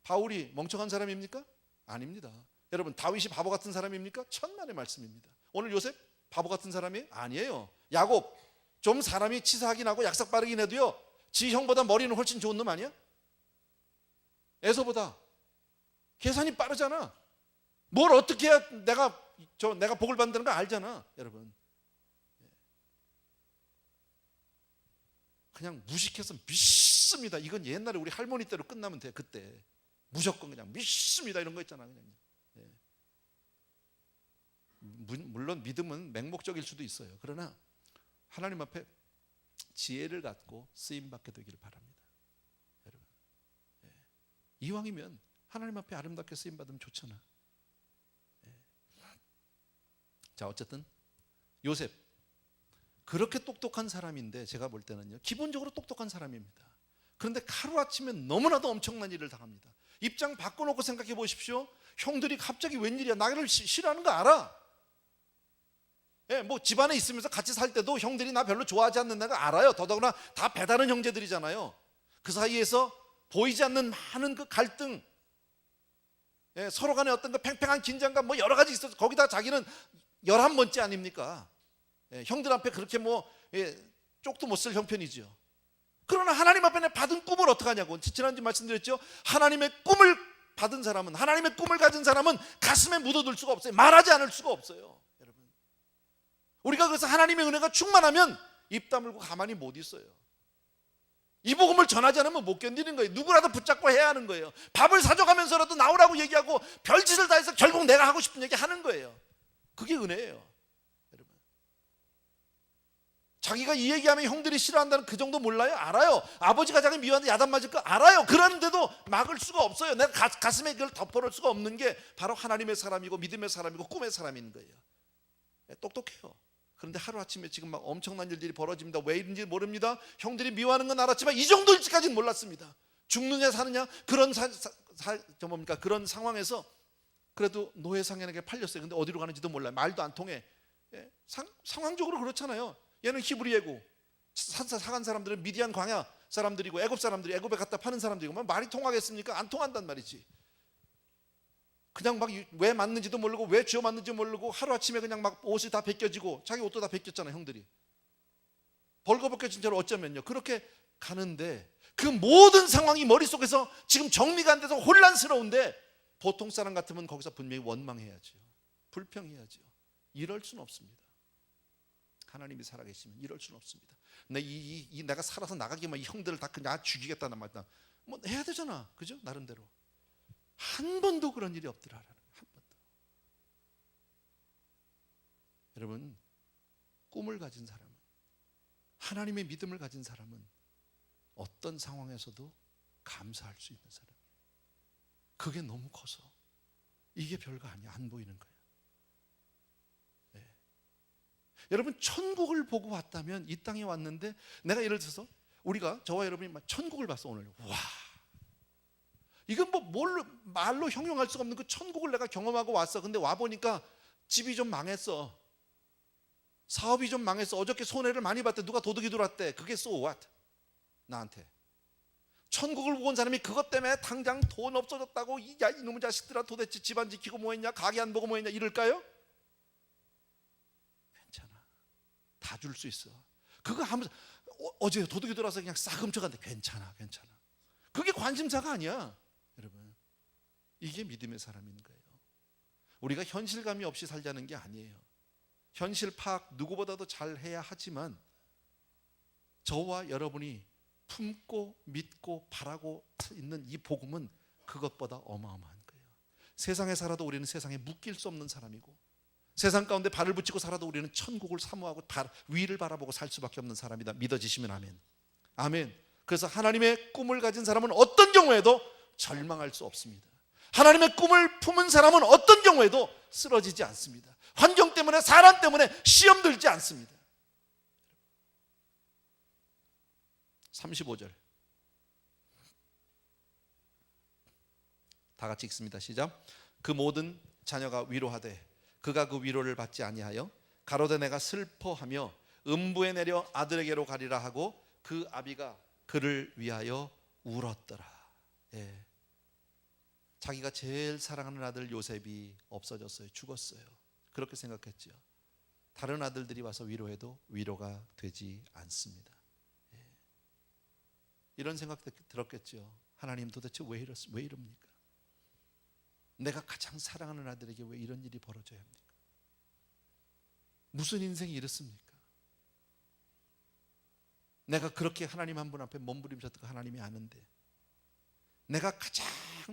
[SPEAKER 1] 바울이 멍청한 사람입니까? 아닙니다. 여러분, 다윗이 바보 같은 사람입니까? 천만의 말씀입니다. 오늘 요셉 바보 같은 사람이 아니에요. 야곱 좀 사람이 치사하긴 하고 약삭 빠르긴 해도요, 지 형보다 머리는 훨씬 좋은 놈 아니야? 에서보다 계산이 빠르잖아. 뭘 어떻게 해야 내가 복을 받는다는 거 알잖아. 여러분, 그냥 무식해서 믿습니다. 이건 옛날에 우리 할머니 때로 끝나면 돼. 그때 무조건 그냥 믿습니다 이런 거 있잖아. 그냥. 물론 믿음은 맹목적일 수도 있어요. 그러나 하나님 앞에 지혜를 갖고 쓰임받게 되기를 바랍니다. 여러분, 이왕이면 하나님 앞에 아름답게 쓰임받으면 좋잖아. 자, 어쨌든 요셉 그렇게 똑똑한 사람인데, 제가 볼 때는요, 기본적으로 똑똑한 사람입니다. 그런데 하루아침에 너무나도 엄청난 일을 당합니다. 입장 바꿔놓고 생각해 보십시오. 형들이 갑자기 웬일이야, 나를 싫어하는 거 알아. 뭐 집안에 있으면서 같이 살 때도 형들이 나 별로 좋아하지 않는 거 알아요. 더더구나 다 배다른 형제들이잖아요. 그 사이에서 보이지 않는 많은 그 갈등, 서로 간에 어떤 그 팽팽한 긴장감, 뭐 여러 가지 있어서 거기다 자기는 11번째 아닙니까? 형들 앞에 그렇게 쪽도 못 쓸 형편이죠. 그러나 하나님 앞에 받은 꿈을 어떡하냐고. 지난주 말씀드렸죠. 하나님의 꿈을 받은 사람은, 하나님의 꿈을 가진 사람은 가슴에 묻어둘 수가 없어요. 말하지 않을 수가 없어요. 여러분, 우리가 그래서 하나님의 은혜가 충만하면 입 다물고 가만히 못 있어요. 이 복음을 전하지 않으면 못 견디는 거예요. 누구라도 붙잡고 해야 하는 거예요. 밥을 사줘가면서라도 나오라고 얘기하고 별짓을 다 해서 결국 내가 하고 싶은 얘기 하는 거예요. 그게 은혜예요. 자기가 이 얘기하면 형들이 싫어한다는 그 정도 몰라요? 알아요. 아버지가 자기 미워하는데 야단 맞을 거 알아요. 그러는데도 막을 수가 없어요. 내가 가슴에 그걸 덮어놓을 수가 없는 게 바로 하나님의 사람이고 믿음의 사람이고 꿈의 사람인 거예요. 똑똑해요. 그런데 하루아침에 지금 막 엄청난 일들이 벌어집니다. 왜 이런지 모릅니다. 형들이 미워하는 건 알았지만 이 정도 일찍까지는 몰랐습니다. 죽느냐 사느냐 그런 그런 상황에서 그래도 노예상에게 팔렸어요. 근데 어디로 가는지도 몰라요. 말도 안 통해. 상황적으로 그렇잖아요. 얘는 히브리 예고, 사간 사람들은 미디안 광야 사람들이고 애굽 사람들이 애굽에 갖다 파는 사람들이고, 말이 통하겠습니까? 안 통한단 말이지. 그냥 막 왜 맞는지도 모르고 왜 쥐어 맞는지 모르고 하루아침에 그냥 막 옷이 다 벗겨지고 자기 옷도 다 벗겼잖아. 형들이 벌거벗겨진 채로 어쩌면요 그렇게 가는데, 그 모든 상황이 머릿속에서 지금 정리가 안 돼서 혼란스러운데, 보통 사람 같으면 거기서 분명히 원망해야죠. 불평해야죠. 이럴 수는 없습니다. 하나님이 살아계시면 이럴 수는 없습니다. 내가 살아서 나가기만 이 형들을 다 그냥 죽이겠다는 말다. 뭐 해야 되잖아, 그죠? 나름대로. 한 번도 그런 일이 없더라. 한 번도. 여러분, 꿈을 가진 사람은, 하나님의 믿음을 가진 사람은 어떤 상황에서도 감사할 수 있는 사람. 그게 너무 커서 이게 별거 아니야. 안 보이는 거야. 네. 여러분, 천국을 보고 왔다면, 이 땅에 왔는데 내가 예를 들어서 우리가, 저와 여러분이 천국을 봤어 오늘. 와, 이건 뭘로 말로 형용할 수가 없는 그 천국을 내가 경험하고 왔어. 근데 와 보니까 집이 좀 망했어. 사업이 좀 망했어. 어저께 손해를 많이 봤대. 누가 도둑이 들어왔대. 그게 so what? 나한테. 천국을 보고 온 사람이 그것 때문에 당장 돈 없어졌다고, 야 이놈의 자식들아 도대체 집안 지키고 뭐했냐, 가게 안 보고 뭐했냐 이럴까요? 괜찮아. 다 줄 수 있어. 그거 하면서 어제 도둑이 들어와서 그냥 싹 훔쳐간대. 괜찮아. 그게 관심사가 아니야. 여러분, 이게 믿음의 사람인 거예요. 우리가 현실감이 없이 살자는 게 아니에요. 현실 파악 누구보다도 잘 해야 하지만, 저와 여러분이 품고 믿고 바라고 있는 이 복음은 그것보다 어마어마한 거예요. 세상에 살아도 우리는 세상에 묶일 수 없는 사람이고, 세상 가운데 발을 붙이고 살아도 우리는 천국을 사모하고 위를 바라보고 살 수밖에 없는 사람이다. 믿어지시면 아멘. 아멘. 그래서 하나님의 꿈을 가진 사람은 어떤 경우에도 절망할 수 없습니다. 하나님의 꿈을 품은 사람은 어떤 경우에도 쓰러지지 않습니다. 환경 때문에, 사람 때문에 시험 들지 않습니다. 35절 다 같이 읽습니다. 시작. 그 모든 자녀가 위로하되 그가 그 위로를 받지 아니하여 가로되 내가 슬퍼하며 음부에 내려 아들에게로 가리라 하고 그 아비가 그를 위하여 울었더라. 예. 자기가 제일 사랑하는 아들 요셉이 없어졌어요. 죽었어요. 그렇게 생각했죠. 다른 아들들이 와서 위로해도 위로가 되지 않습니다. 예. 이런 생각 들었겠죠. 하나님 도대체 왜 이럽니까? 내가 가장 사랑하는 아들에게 왜 이런 일이 벌어져야 합니까? 무슨 인생이 이렇습니까? 내가 그렇게 하나님 한 분 앞에 몸부림쳤던 거 하나님이 아는데, 내가 가장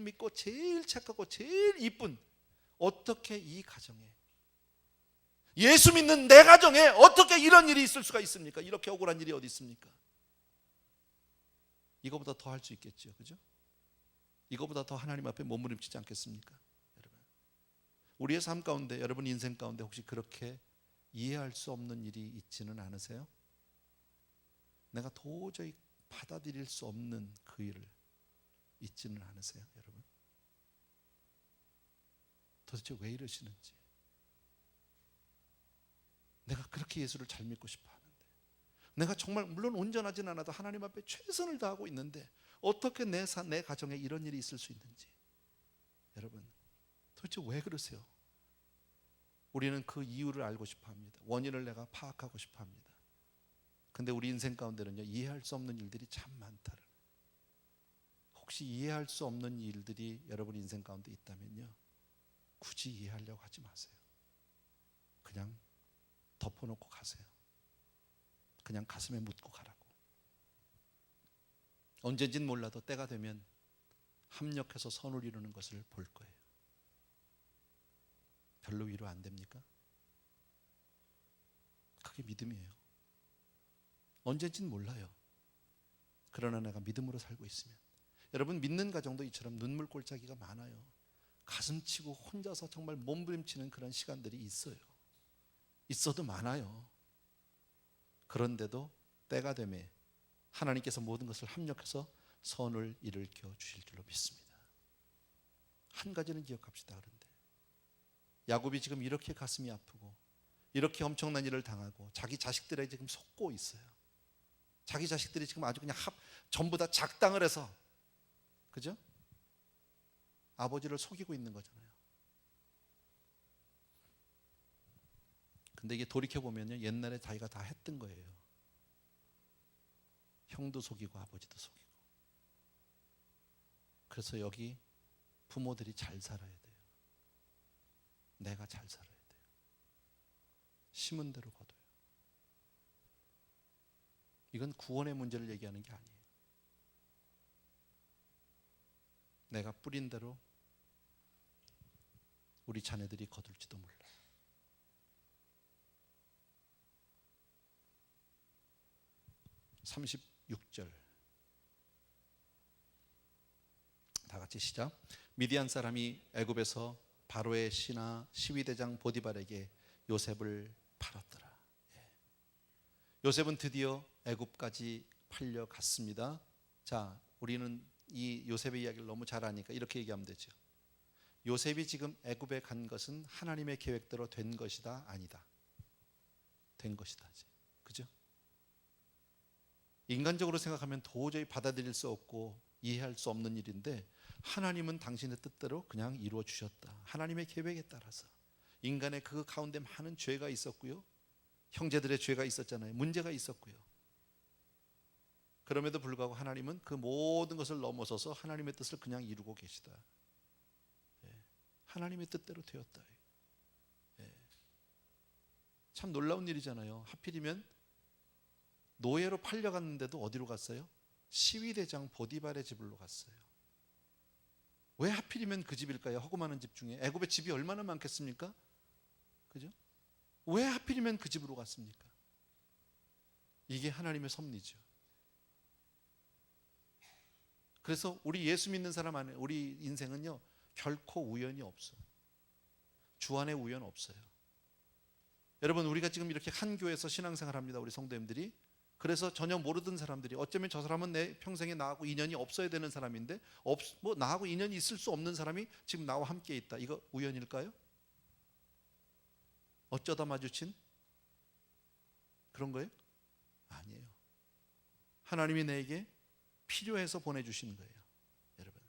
[SPEAKER 1] 믿고 제일 착하고 제일 이쁜, 어떻게 이 가정에, 예수 믿는 내 가정에 어떻게 이런 일이 있을 수가 있습니까? 이렇게 억울한 일이 어디 있습니까? 이거보다 더 할 수 있겠죠, 그죠? 이거보다 더 하나님 앞에 몸부림치지 않겠습니까? 여러분, 우리의 삶 가운데, 여러분 인생 가운데 혹시 그렇게 이해할 수 없는 일이 있지는 않으세요? 내가 도저히 받아들일 수 없는 그 일을 있지는 않으세요, 여러분? 도대체 왜 이러시는지. 내가 그렇게 예수를 잘 믿고 싶어 하는데, 내가 정말 물론 온전하진 않아도 하나님 앞에 최선을 다하고 있는데 어떻게 내 가정에 이런 일이 있을 수 있는지. 여러분, 도대체 왜 그러세요? 우리는 그 이유를 알고 싶어 합니다. 원인을 내가 파악하고 싶어 합니다. 근데 우리 인생 가운데는요, 이해할 수 없는 일들이 참 많다는. 혹시 이해할 수 없는 일들이 여러분 인생 가운데 있다면요, 굳이 이해하려고 하지 마세요. 그냥 덮어놓고 가세요. 그냥 가슴에 묻고 가라고. 언젠진 몰라도 때가 되면 합력해서 선을 이루는 것을 볼 거예요. 별로 위로 안 됩니까? 그게 믿음이에요. 언젠진 몰라요. 그러나 내가 믿음으로 살고 있으면, 여러분 믿는 가정도 이처럼 눈물 골짜기가 많아요. 가슴 치고 혼자서 정말 몸부림치는 그런 시간들이 있어요. 있어도 많아요. 그런데도 때가 되매 하나님께서 모든 것을 합력해서 선을 일으켜 주실 줄로 믿습니다. 한 가지는 기억합시다. 그런데 야곱이 지금 이렇게 가슴이 아프고 이렇게 엄청난 일을 당하고 자기 자식들에게 지금 속고 있어요. 자기 자식들이 지금 아주 그냥 전부 다 작당을 해서, 그죠? 아버지를 속이고 있는 거잖아요. 근데 이게 돌이켜보면요, 옛날에 자기가 다 했던 거예요. 형도 속이고 아버지도 속이고. 그래서 여기 부모들이 잘 살아야 돼요. 내가 잘 살아야 돼요. 심은 대로 거둬요. 이건 구원의 문제를 얘기하는 게 아니에요. 내가 뿌린 대로 우리 자녀들이 거둘지도 몰라요. 36절 다 같이 시작. 미디안 사람이 애굽에서 바로의 신하 시위대장 보디발에게 요셉을 팔았더라. 요셉은 드디어 애굽까지 팔려갔습니다. 자, 우리는 이 요셉의 이야기를 너무 잘 아니까 이렇게 얘기하면 되죠. 요셉이 지금 애굽에 간 것은 하나님의 계획대로 된 것이다, 아니다? 된 것이다. 그죠? 인간적으로 생각하면 도저히 받아들일 수 없고 이해할 수 없는 일인데 하나님은 당신의 뜻대로 그냥 이루어 주셨다. 하나님의 계획에 따라서. 인간의 그 가운데 많은 죄가 있었고요, 형제들의 죄가 있었잖아요. 문제가 있었고요. 그럼에도 불구하고 하나님은 그 모든 것을 넘어서서 하나님의 뜻을 그냥 이루고 계시다. 하나님의 뜻대로 되었다. 참 놀라운 일이잖아요. 하필이면 노예로 팔려갔는데도 어디로 갔어요? 시위대장 보디발의 집으로 갔어요. 왜 하필이면 그 집일까요? 허구 많은 집 중에. 애굽에 집이 얼마나 많겠습니까? 그죠? 왜 하필이면 그 집으로 갔습니까? 이게 하나님의 섭리죠. 그래서 우리 예수 믿는 사람 안에 우리 인생은요, 결코 우연이 없어요. 주안에 우연 없어요. 여러분, 우리가 지금 이렇게 한 교회에서 신앙생활합니다. 우리 성도님들이. 그래서 전혀 모르던 사람들이 어쩌면 저 사람은 내 평생에 나하고 인연이 없어야 되는 사람인데 나하고 인연이 있을 수 없는 사람이 지금 나와 함께 있다. 이거 우연일까요? 어쩌다 마주친 그런 거예요? 아니에요. 하나님이 내게 필요해서 보내주신 거예요. 여러분,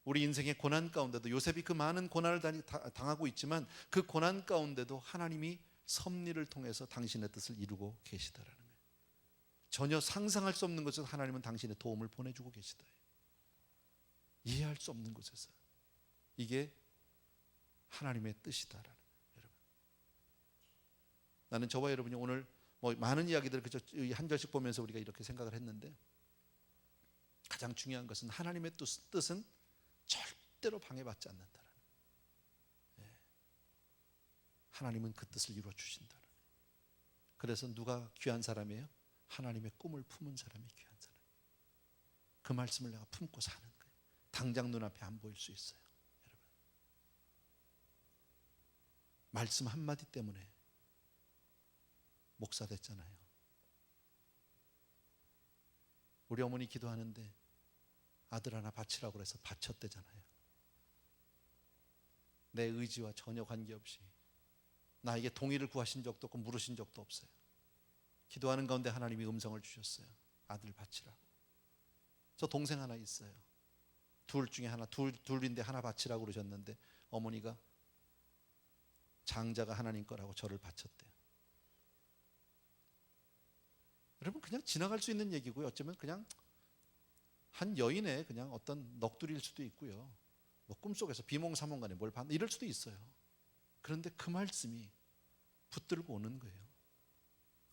[SPEAKER 1] 우리 인생의 고난 가운데도 요셉이 그 많은 고난을 당하고 있지만 그 고난 가운데도 하나님이 섭리를 통해서 당신의 뜻을 이루고 계시다라는 거예요. 전혀 상상할 수 없는 곳에서 하나님은 당신의 도움을 보내주고 계시다. 이해할 수 없는 곳에서. 이게 하나님의 뜻이다라는 거예요. 여러분, 나는 저와 여러분이 오늘 많은 이야기들을 그저 한 절씩 보면서 우리가 이렇게 생각을 했는데, 가장 중요한 것은 하나님의 뜻은 절대로 방해받지 않는다라는 거예요. 하나님은 그 뜻을 이루어 주신다라는 거예요. 그래서 누가 귀한 사람이에요? 하나님의 꿈을 품은 사람이 귀한 사람이에요. 그 말씀을 내가 품고 사는 거예요. 당장 눈앞에 안 보일 수 있어요. 여러분, 말씀 한마디 때문에 목사 됐잖아요. 우리 어머니 기도하는데 아들 하나 바치라고 해서 바쳤대잖아요. 내 의지와 전혀 관계없이 나에게 동의를 구하신 적도 없고 물으신 적도 없어요. 기도하는 가운데 하나님이 음성을 주셨어요. 아들 바치라고. 저 동생 하나 있어요. 둘 중에 하나, 둘인데 하나 바치라고 그러셨는데 어머니가 장자가 하나님 거라고 저를 바쳤대요. 여러분, 그냥 지나갈 수 있는 얘기고요. 어쩌면 그냥 한 여인의 그냥 어떤 넋두리일 수도 있고요. 꿈속에서 비몽사몽간에 뭘 봤나 이럴 수도 있어요. 그런데 그 말씀이 붙들고 오는 거예요.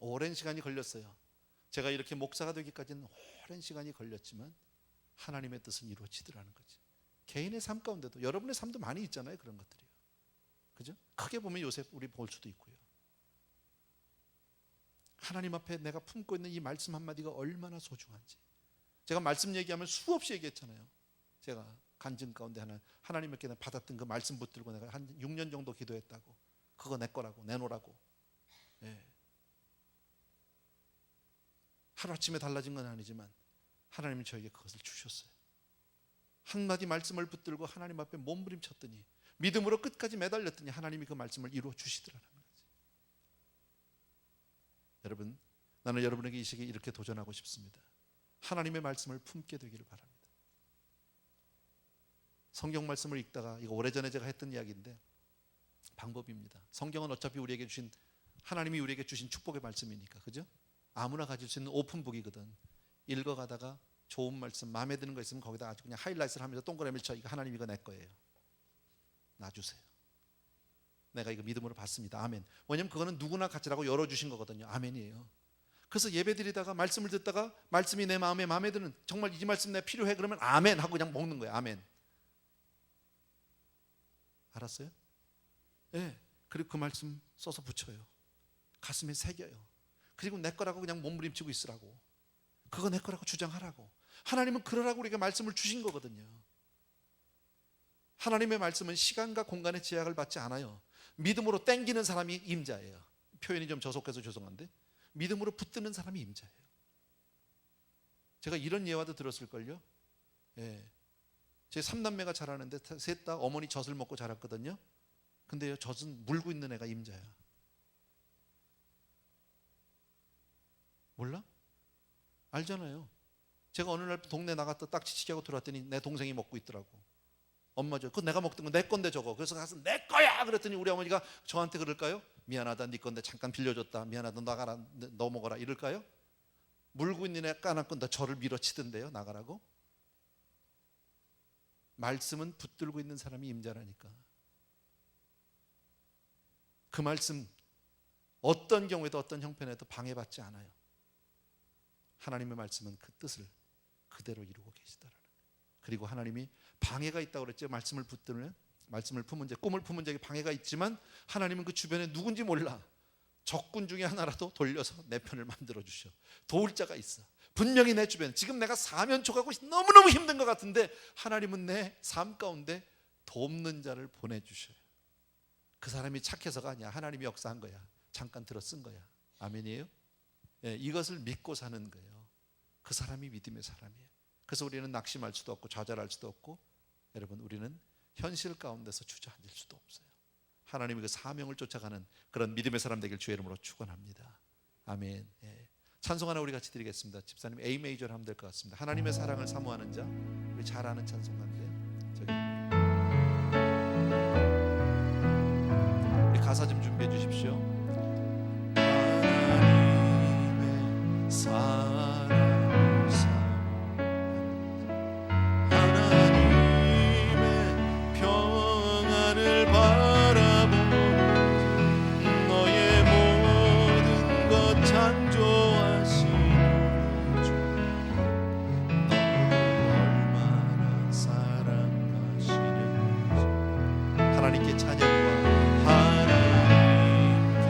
[SPEAKER 1] 오랜 시간이 걸렸어요. 제가 이렇게 목사가 되기까지는 오랜 시간이 걸렸지만 하나님의 뜻은 이루어지더라는 거지. 개인의 삶 가운데도, 여러분의 삶도 많이 있잖아요. 그런 것들이요. 그죠? 크게 보면 요셉 우리 볼 수도 있고요. 하나님 앞에 내가 품고 있는 이 말씀 한마디가 얼마나 소중한지. 제가 말씀 얘기하면 수없이 얘기했잖아요. 제가 간증 가운데 하나님께 받았던 그 말씀 붙들고 내가 한 6년 정도 기도했다고. 그거 내 거라고, 내놓으라고. 하루아침에 달라진 건 아니지만 하나님이 저에게 그것을 주셨어요. 한마디 말씀을 붙들고 하나님 앞에 몸부림쳤더니, 믿음으로 끝까지 매달렸더니 하나님이 그 말씀을 이루어 주시더라는 거지. 여러분, 나는 여러분에게 이 시기에 이렇게 도전하고 싶습니다. 하나님의 말씀을 품게 되기를 바랍니다. 성경 말씀을 읽다가, 이거 오래전에 제가 했던 이야기인데 방법입니다. 성경은 어차피 우리에게 주신, 하나님이 우리에게 주신 축복의 말씀이니까, 그죠? 아무나 가질 수 있는 오픈북이거든. 읽어가다가 좋은 말씀, 마음에 드는 거 있으면 거기다 아주 그냥 하이라이트를 하면서 동그라미를 쳐. 이거 하나님, 이거 내 거예요. 놔주세요. 내가 이거 믿음으로 받습니다. 아멘. 왜냐면 그거는 누구나 가지라고 열어주신 거거든요. 아멘이에요. 그래서 예배 드리다가 말씀을 듣다가 말씀이 내 마음에 드는, 정말 이 말씀 내가 필요해, 그러면 아멘 하고 그냥 먹는 거예요. 아멘. 알았어요? 네. 그리고 그 말씀 써서 붙여요. 가슴에 새겨요. 그리고 내 거라고 그냥 몸부림치고 있으라고, 그거 내 거라고 주장하라고. 하나님은 그러라고 우리에게 말씀을 주신 거거든요. 하나님의 말씀은 시간과 공간의 제약을 받지 않아요. 믿음으로 땡기는 사람이 임자예요. 표현이 좀 저속해서 죄송한데, 믿음으로 붙드는 사람이 임자예요. 제가 이런 예화도 들었을걸요. 예. 제 3남매가 자라는데 셋 다 어머니 젖을 먹고 자랐거든요. 근데요, 젖은 물고 있는 애가 임자야. 몰라? 알잖아요. 제가 어느 날 동네 나갔다 딱 지치게 하고 들어왔더니 내 동생이 먹고 있더라고. 엄마 저 그거 내가 먹던 거 내 건데 저거. 그래서 가서 내 거야 그랬더니 우리 어머니가 저한테 그럴까요? 미안하다, 네 건데 잠깐 빌려줬다, 미안하다, 나가라, 너 먹어라 이럴까요? 물고 있는 애 까놓고 너 저를 밀어치던데요, 나가라고. 말씀은 붙들고 있는 사람이 임자라니까. 그 말씀 어떤 경우에도 어떤 형편에도 방해받지 않아요. 하나님의 말씀은 그 뜻을 그대로 이루고 계시다라는 거예요. 그리고 하나님이 방해가 있다고 그랬죠. 말씀을 붙들면, 말씀을 품은 자, 꿈을 품은 자에게 방해가 있지만 하나님은 그 주변에 누군지 몰라. 적군 중에 하나라도 돌려서 내 편을 만들어 주셔. 도울 자가 있어. 분명히 내 주변, 지금 내가 사면초가고 너무너무 힘든 것 같은데 하나님은 내 삶 가운데 돕는 자를 보내주셔요. 그 사람이 착해서가 아니야. 하나님이 역사한 거야. 잠깐 들어 쓴 거야. 아멘이에요? 예, 이것을 믿고 사는 거예요. 그 사람이 믿음의 사람이에요. 그래서 우리는 낙심할 수도 없고 좌절할 수도 없고, 여러분 우리는 현실 가운데서 주저앉을 수도 없어요. 하나님의 그 사명을 쫓아가는 그런 믿음의 사람 되길 주의 이름으로 축원합니다. 아멘. 예. 찬송 하나 우리 같이 드리겠습니다. 집사님 A 메이저로 하면 될 것 같습니다. 하나님의 사랑을 사모하는 자, 우리 잘 아는 찬송가인데요. 저기 우리 가사 좀 준비해 주십시오. 하나님의 사랑을 사모하는 자, 하나님의 평안을 바라보는 너의 모든 것 창조하신 우리 주, 너를 얼마나 사랑하시는지. 하나님께 찬양과 하나님께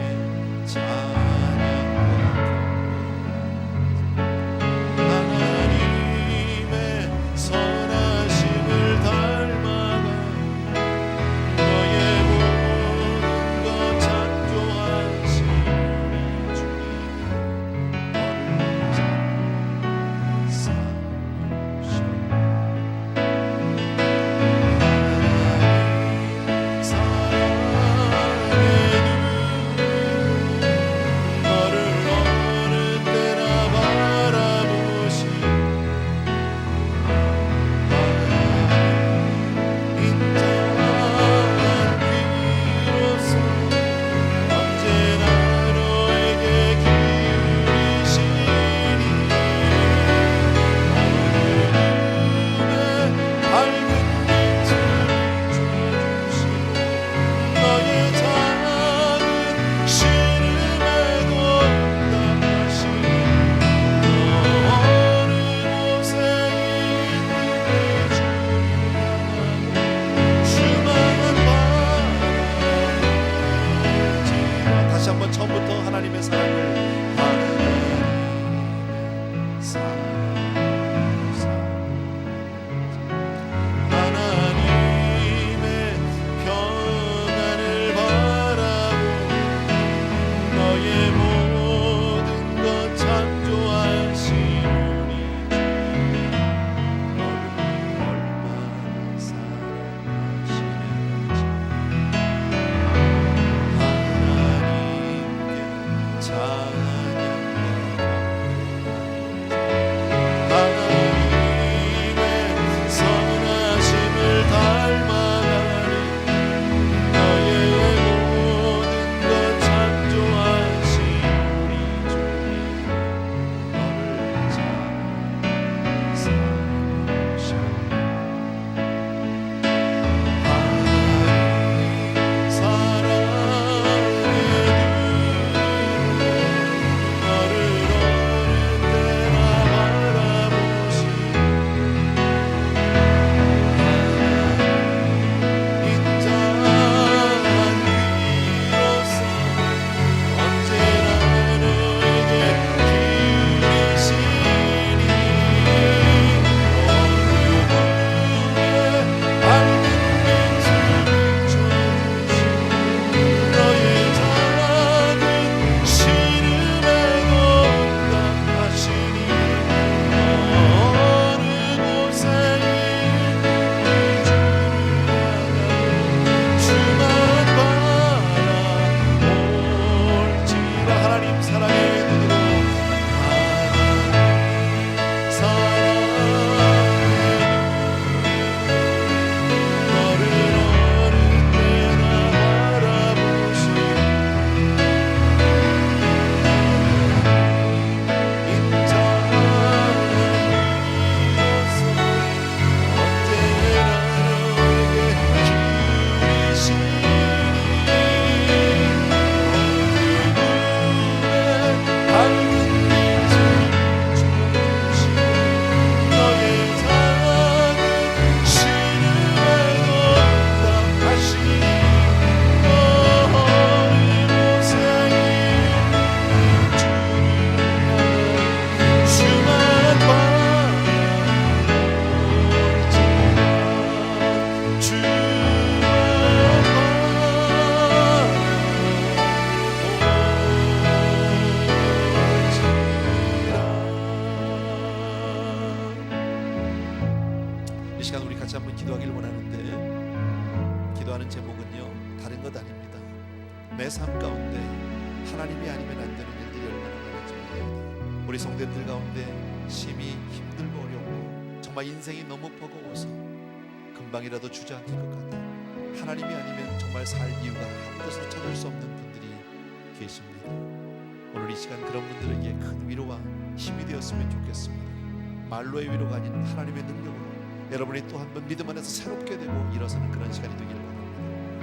[SPEAKER 1] 아닙니다. 내 삶 가운데 하나님이 아니면 안 되는 일들이 얼마나 많은지 모릅니다. 우리 성도들 가운데 심히 힘들고 어렵고 정말 인생이 너무 버거워서 금방이라도 주저앉을 것 같아 하나님이 아니면 정말 살 이유가 한 곳에서 찾을 수 없는 분들이 계십니다. 오늘 이 시간 그런 분들에게 큰 위로와 힘이 되었으면 좋겠습니다. 말로의 위로가 아닌 하나님의 능력으로 여러분이 또 한 번 믿음 안에서 새롭게 되고 일어서는 그런 시간이 되기를 바랍니다.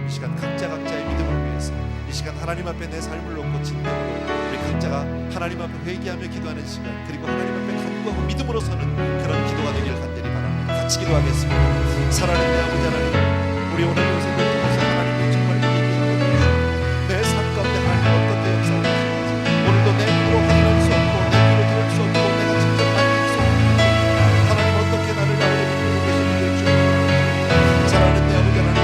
[SPEAKER 1] 이 시간 각자의 믿음을 위해서 이 시간 하나님 앞에 내 삶을 놓고 진정으로 우리 각자가 하나님 앞에 회개하며 기도하는 시간, 그리고 하나님 앞에 간구하고 믿음으로 서는 그런 기도가 되기를 간절히 바랍니다. 같이 기도하겠습니다. 사랑하는 내 아버지 하나님, 우리 오늘 요새를 통해서 하나님이 정말 얘기해 주시고 내 삶 가운데 하나님 어떻게 역사하시는지 오늘도 내 입으로 확인할 수 없고 내 귀로 들을 수 없고 내가 직접 만질 수 없는 하나님 어떻게 나를 알려주고 계시는지 주옵소서. 사랑하는 내 아버지 하나님,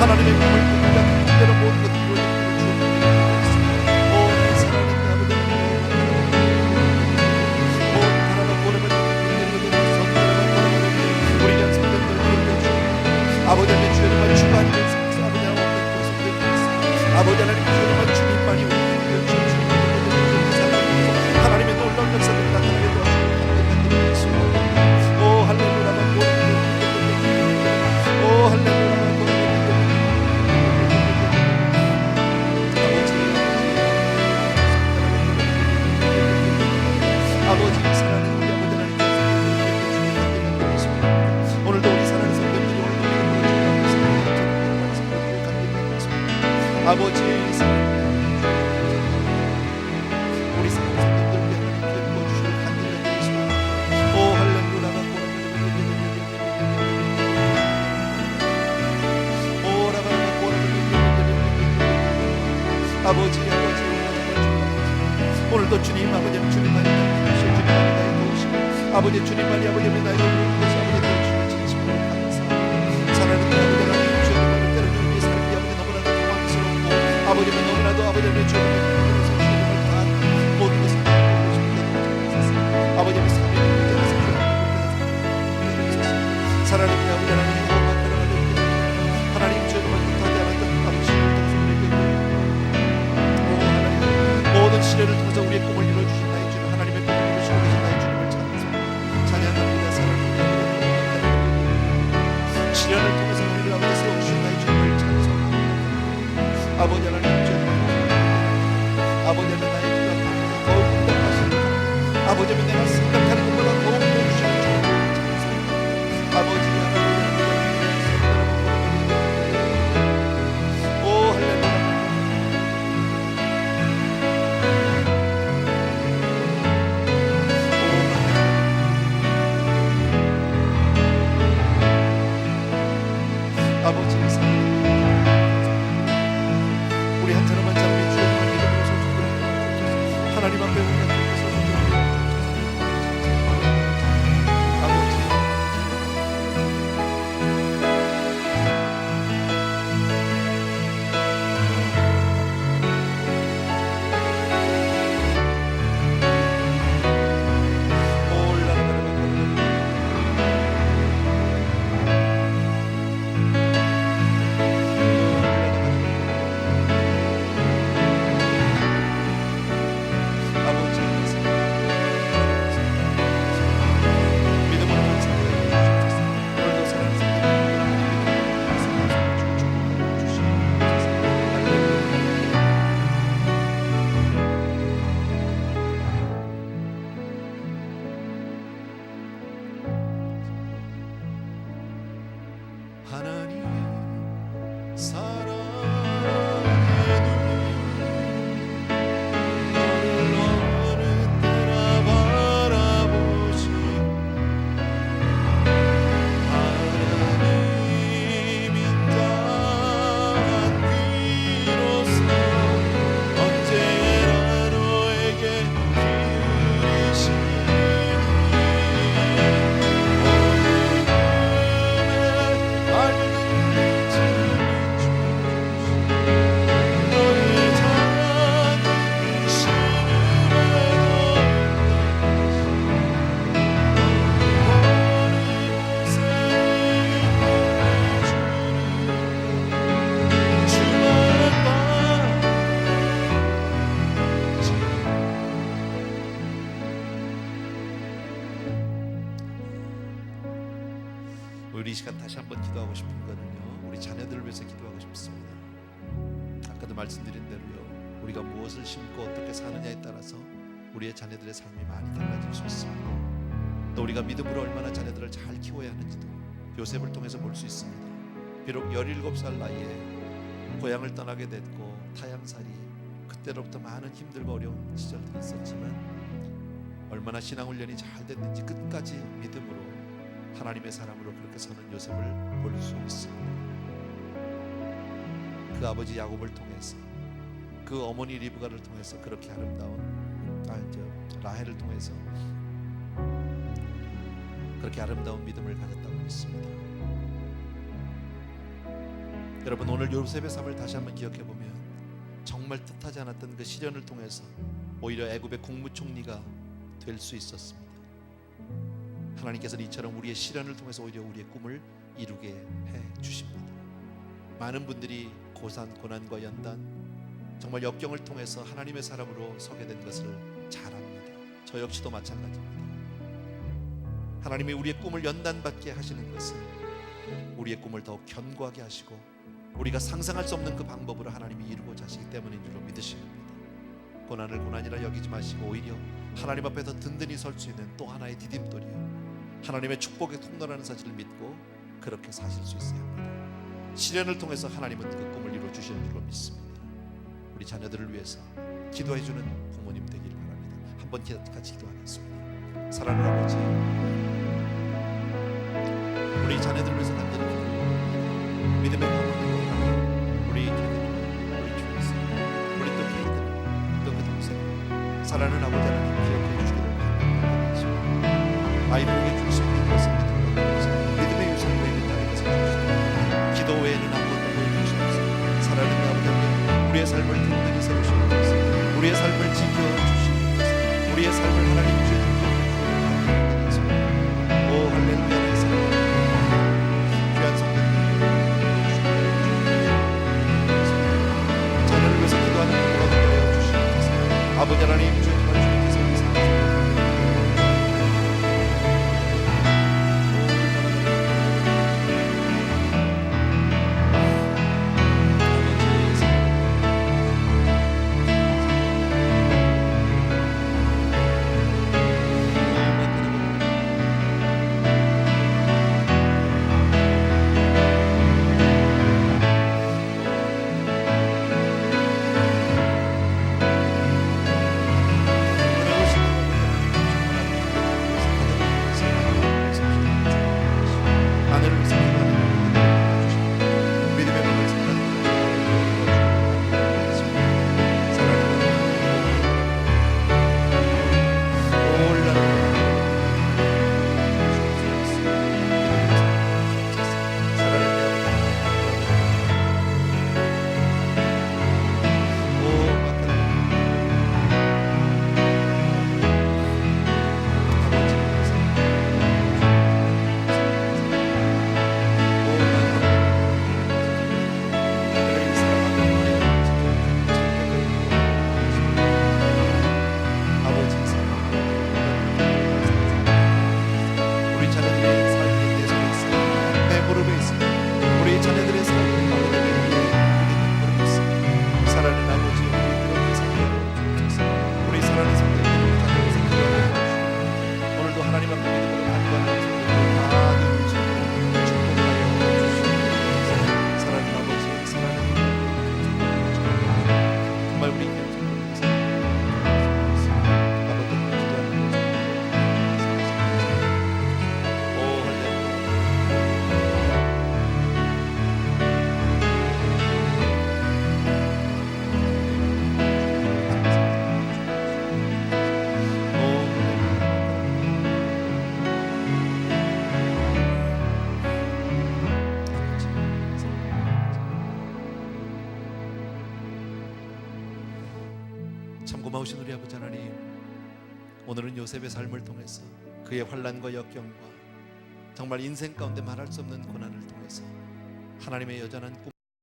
[SPEAKER 1] 하나님의 꿈을 꾸는자 뜻대로 모든 것을 이루어지는 주옵소서. 오 내 사랑하는 내 아버지 오 하나님 보내면 우리 연습들을 보여주시고 아버지 하나님 주여만 주가 아니면서 아버지 하나님 없는 모습들 위해서 아버지 하나님 주여만 주님만이 우리 주님을 주시고 하나님의 놀라운 역사를 나타나게 도와주시고 오 할렐루야 오 할렐루야 아버지 사랑하는 우리 아버지 하나님께서 오늘도 우리 사랑하는 성도들이 오늘도 아버지 우리 사랑하는 성도들께 하나님께 부어주시길 간절히 기도했습니다. 오 할렐루야 아버지 오늘도 주님 아버지 주님만이 나의 도우시고 아버지 주님만이 아버지의 나의 도우시고 아버지 주님 진심으로 감사합니다. 사랑하는 아버지 하나님 주님만을 때려주는 이 삶이 아버지 너무나도 당황스럽고 아버지는 너무나도 아버지의 주님을 통해서 주님을 다 모든 것을 보고 싶게 도와주셔서 아버지의 삶이 문제에서 주님을 사랑하는 아버지 하나님 하나님 주님을 뜻하지 않았던 아버지를 모든 시련을 통해서 우리의 꿈을 이루어주신 나의 주님 하나님의 꿈을 이루시고 계신 나의 주님을 찬양합니다. 사랑합니다. 시련을 통해서 우리를 아버지 세워주신 나의 주님을 찬송합니다. 아버지 하나님 주님 아버지 하나님 나의 주님 더욱 응답하십니다. 아버지 하나님 내가 생각하는 것보다 더욱 도와주시는 주님을 찬송합니다. 아버지 하나님 오 할렐루야 아버지 우리 한 사람 한 사람이 주의 믿음으로 서주고 하나님 앞에 우리가 서주고 하나님 사랑의 눈 너를 어느 때나 바라보시 하나님이 땅 위로서 언제나 너에게 기울이시니 내 기도하고 싶은 거는요, 우리 자녀들을 위해서 기도하고 싶습니다. 아까도 말씀드린 대로요, 우리가 무엇을 심고 어떻게 사느냐에 따라서 우리의 자녀들의 삶이 많이 달라질 수 있습니다. 또 우리가 믿음으로 얼마나 자녀들을 잘 키워야 하는지도 요셉을 통해서 볼 수 있습니다. 비록 17살 나이에 고향을 떠나게 됐고 타향살이, 그때로부터 많은 힘들고 어려운 시절들이 있었지만 얼마나 신앙훈련이 잘 됐는지 끝까지 믿음으로 하나님의 사람으로 그렇게 서는 요셉을 볼 수 있습니다. 그 아버지 야곱을 통해서, 그 어머니 리브가를 통해서 그렇게 아름다운 라헬을 통해서 그렇게 아름다운 믿음을 가졌다고 믿습니다. 여러분, 오늘 요셉의 삶을 다시 한번 기억해 보면 정말 뜻하지 않았던 그 시련을 통해서 오히려 애굽의 국무총리가 될 수 있었습니다. 하나님께서는 이처럼 우리의 시련을 통해서 오히려 우리의 꿈을 이루게 해 주십니다. 많은 분들이 고난과 연단, 정말 역경을 통해서 하나님의 사람으로 서게 된 것을 잘 압니다. 저 역시도 마찬가지입니다. 하나님이 우리의 꿈을 연단받게 하시는 것은 우리의 꿈을 더욱 견고하게 하시고 우리가 상상할 수 없는 그 방법으로 하나님이 이루고자 하시기 때문인 줄로 믿으십니다. 고난을 고난이라 여기지 마시고 오히려 하나님 앞에 더 든든히 설 수 있는 또 하나의 디딤돌이요, 하나님의 축복의 통로라는 사실을 믿고 그렇게 사실 수 있어야 합니다. 시련을 통해서 하나님은 그 꿈을 이루어 주시는 줄로 믿습니다. 우리 자녀들을 위해서 기도해 주는 부모님 되기를 바랍니다. 한번 같이 기도하겠습니다. 사랑하는 아버지, 우리 자녀들을 위해서 간절히 기도합니다. 믿음의 가문으로 우리 자녀들, 우리 주에서 우리 또 걔들, 또 그 동생, 사랑하는 아버지 하나님 기억해 주시기를 간절히 아이들에게 줄 수 있는 것을 믿음의 유산으로 있는 땅에 가서 주시옵소서. 기도 외에는 아무것도 보여주시옵소서. 사랑하는 아버지 하나님, 우리의 삶을 든든히 세우시옵소서. 우리의 삶을 지켜주시옵소서. 우리의 삶을 하나님 주의 주옵소서. 오 할렐루야. 귀한 성도님, 자녀를 위해서 기도하는 분들과 되어 주시옵소서. 아버지 하나님, 주님과 주님께서 우리 삶을 참 고마우신 우리 아버지 하나님, 오늘은 요셉의 삶을 통해서 그의 환난과 역경과 정말 인생 가운데 말할 수 없는 고난을 통해서 하나님의 여전한 꿈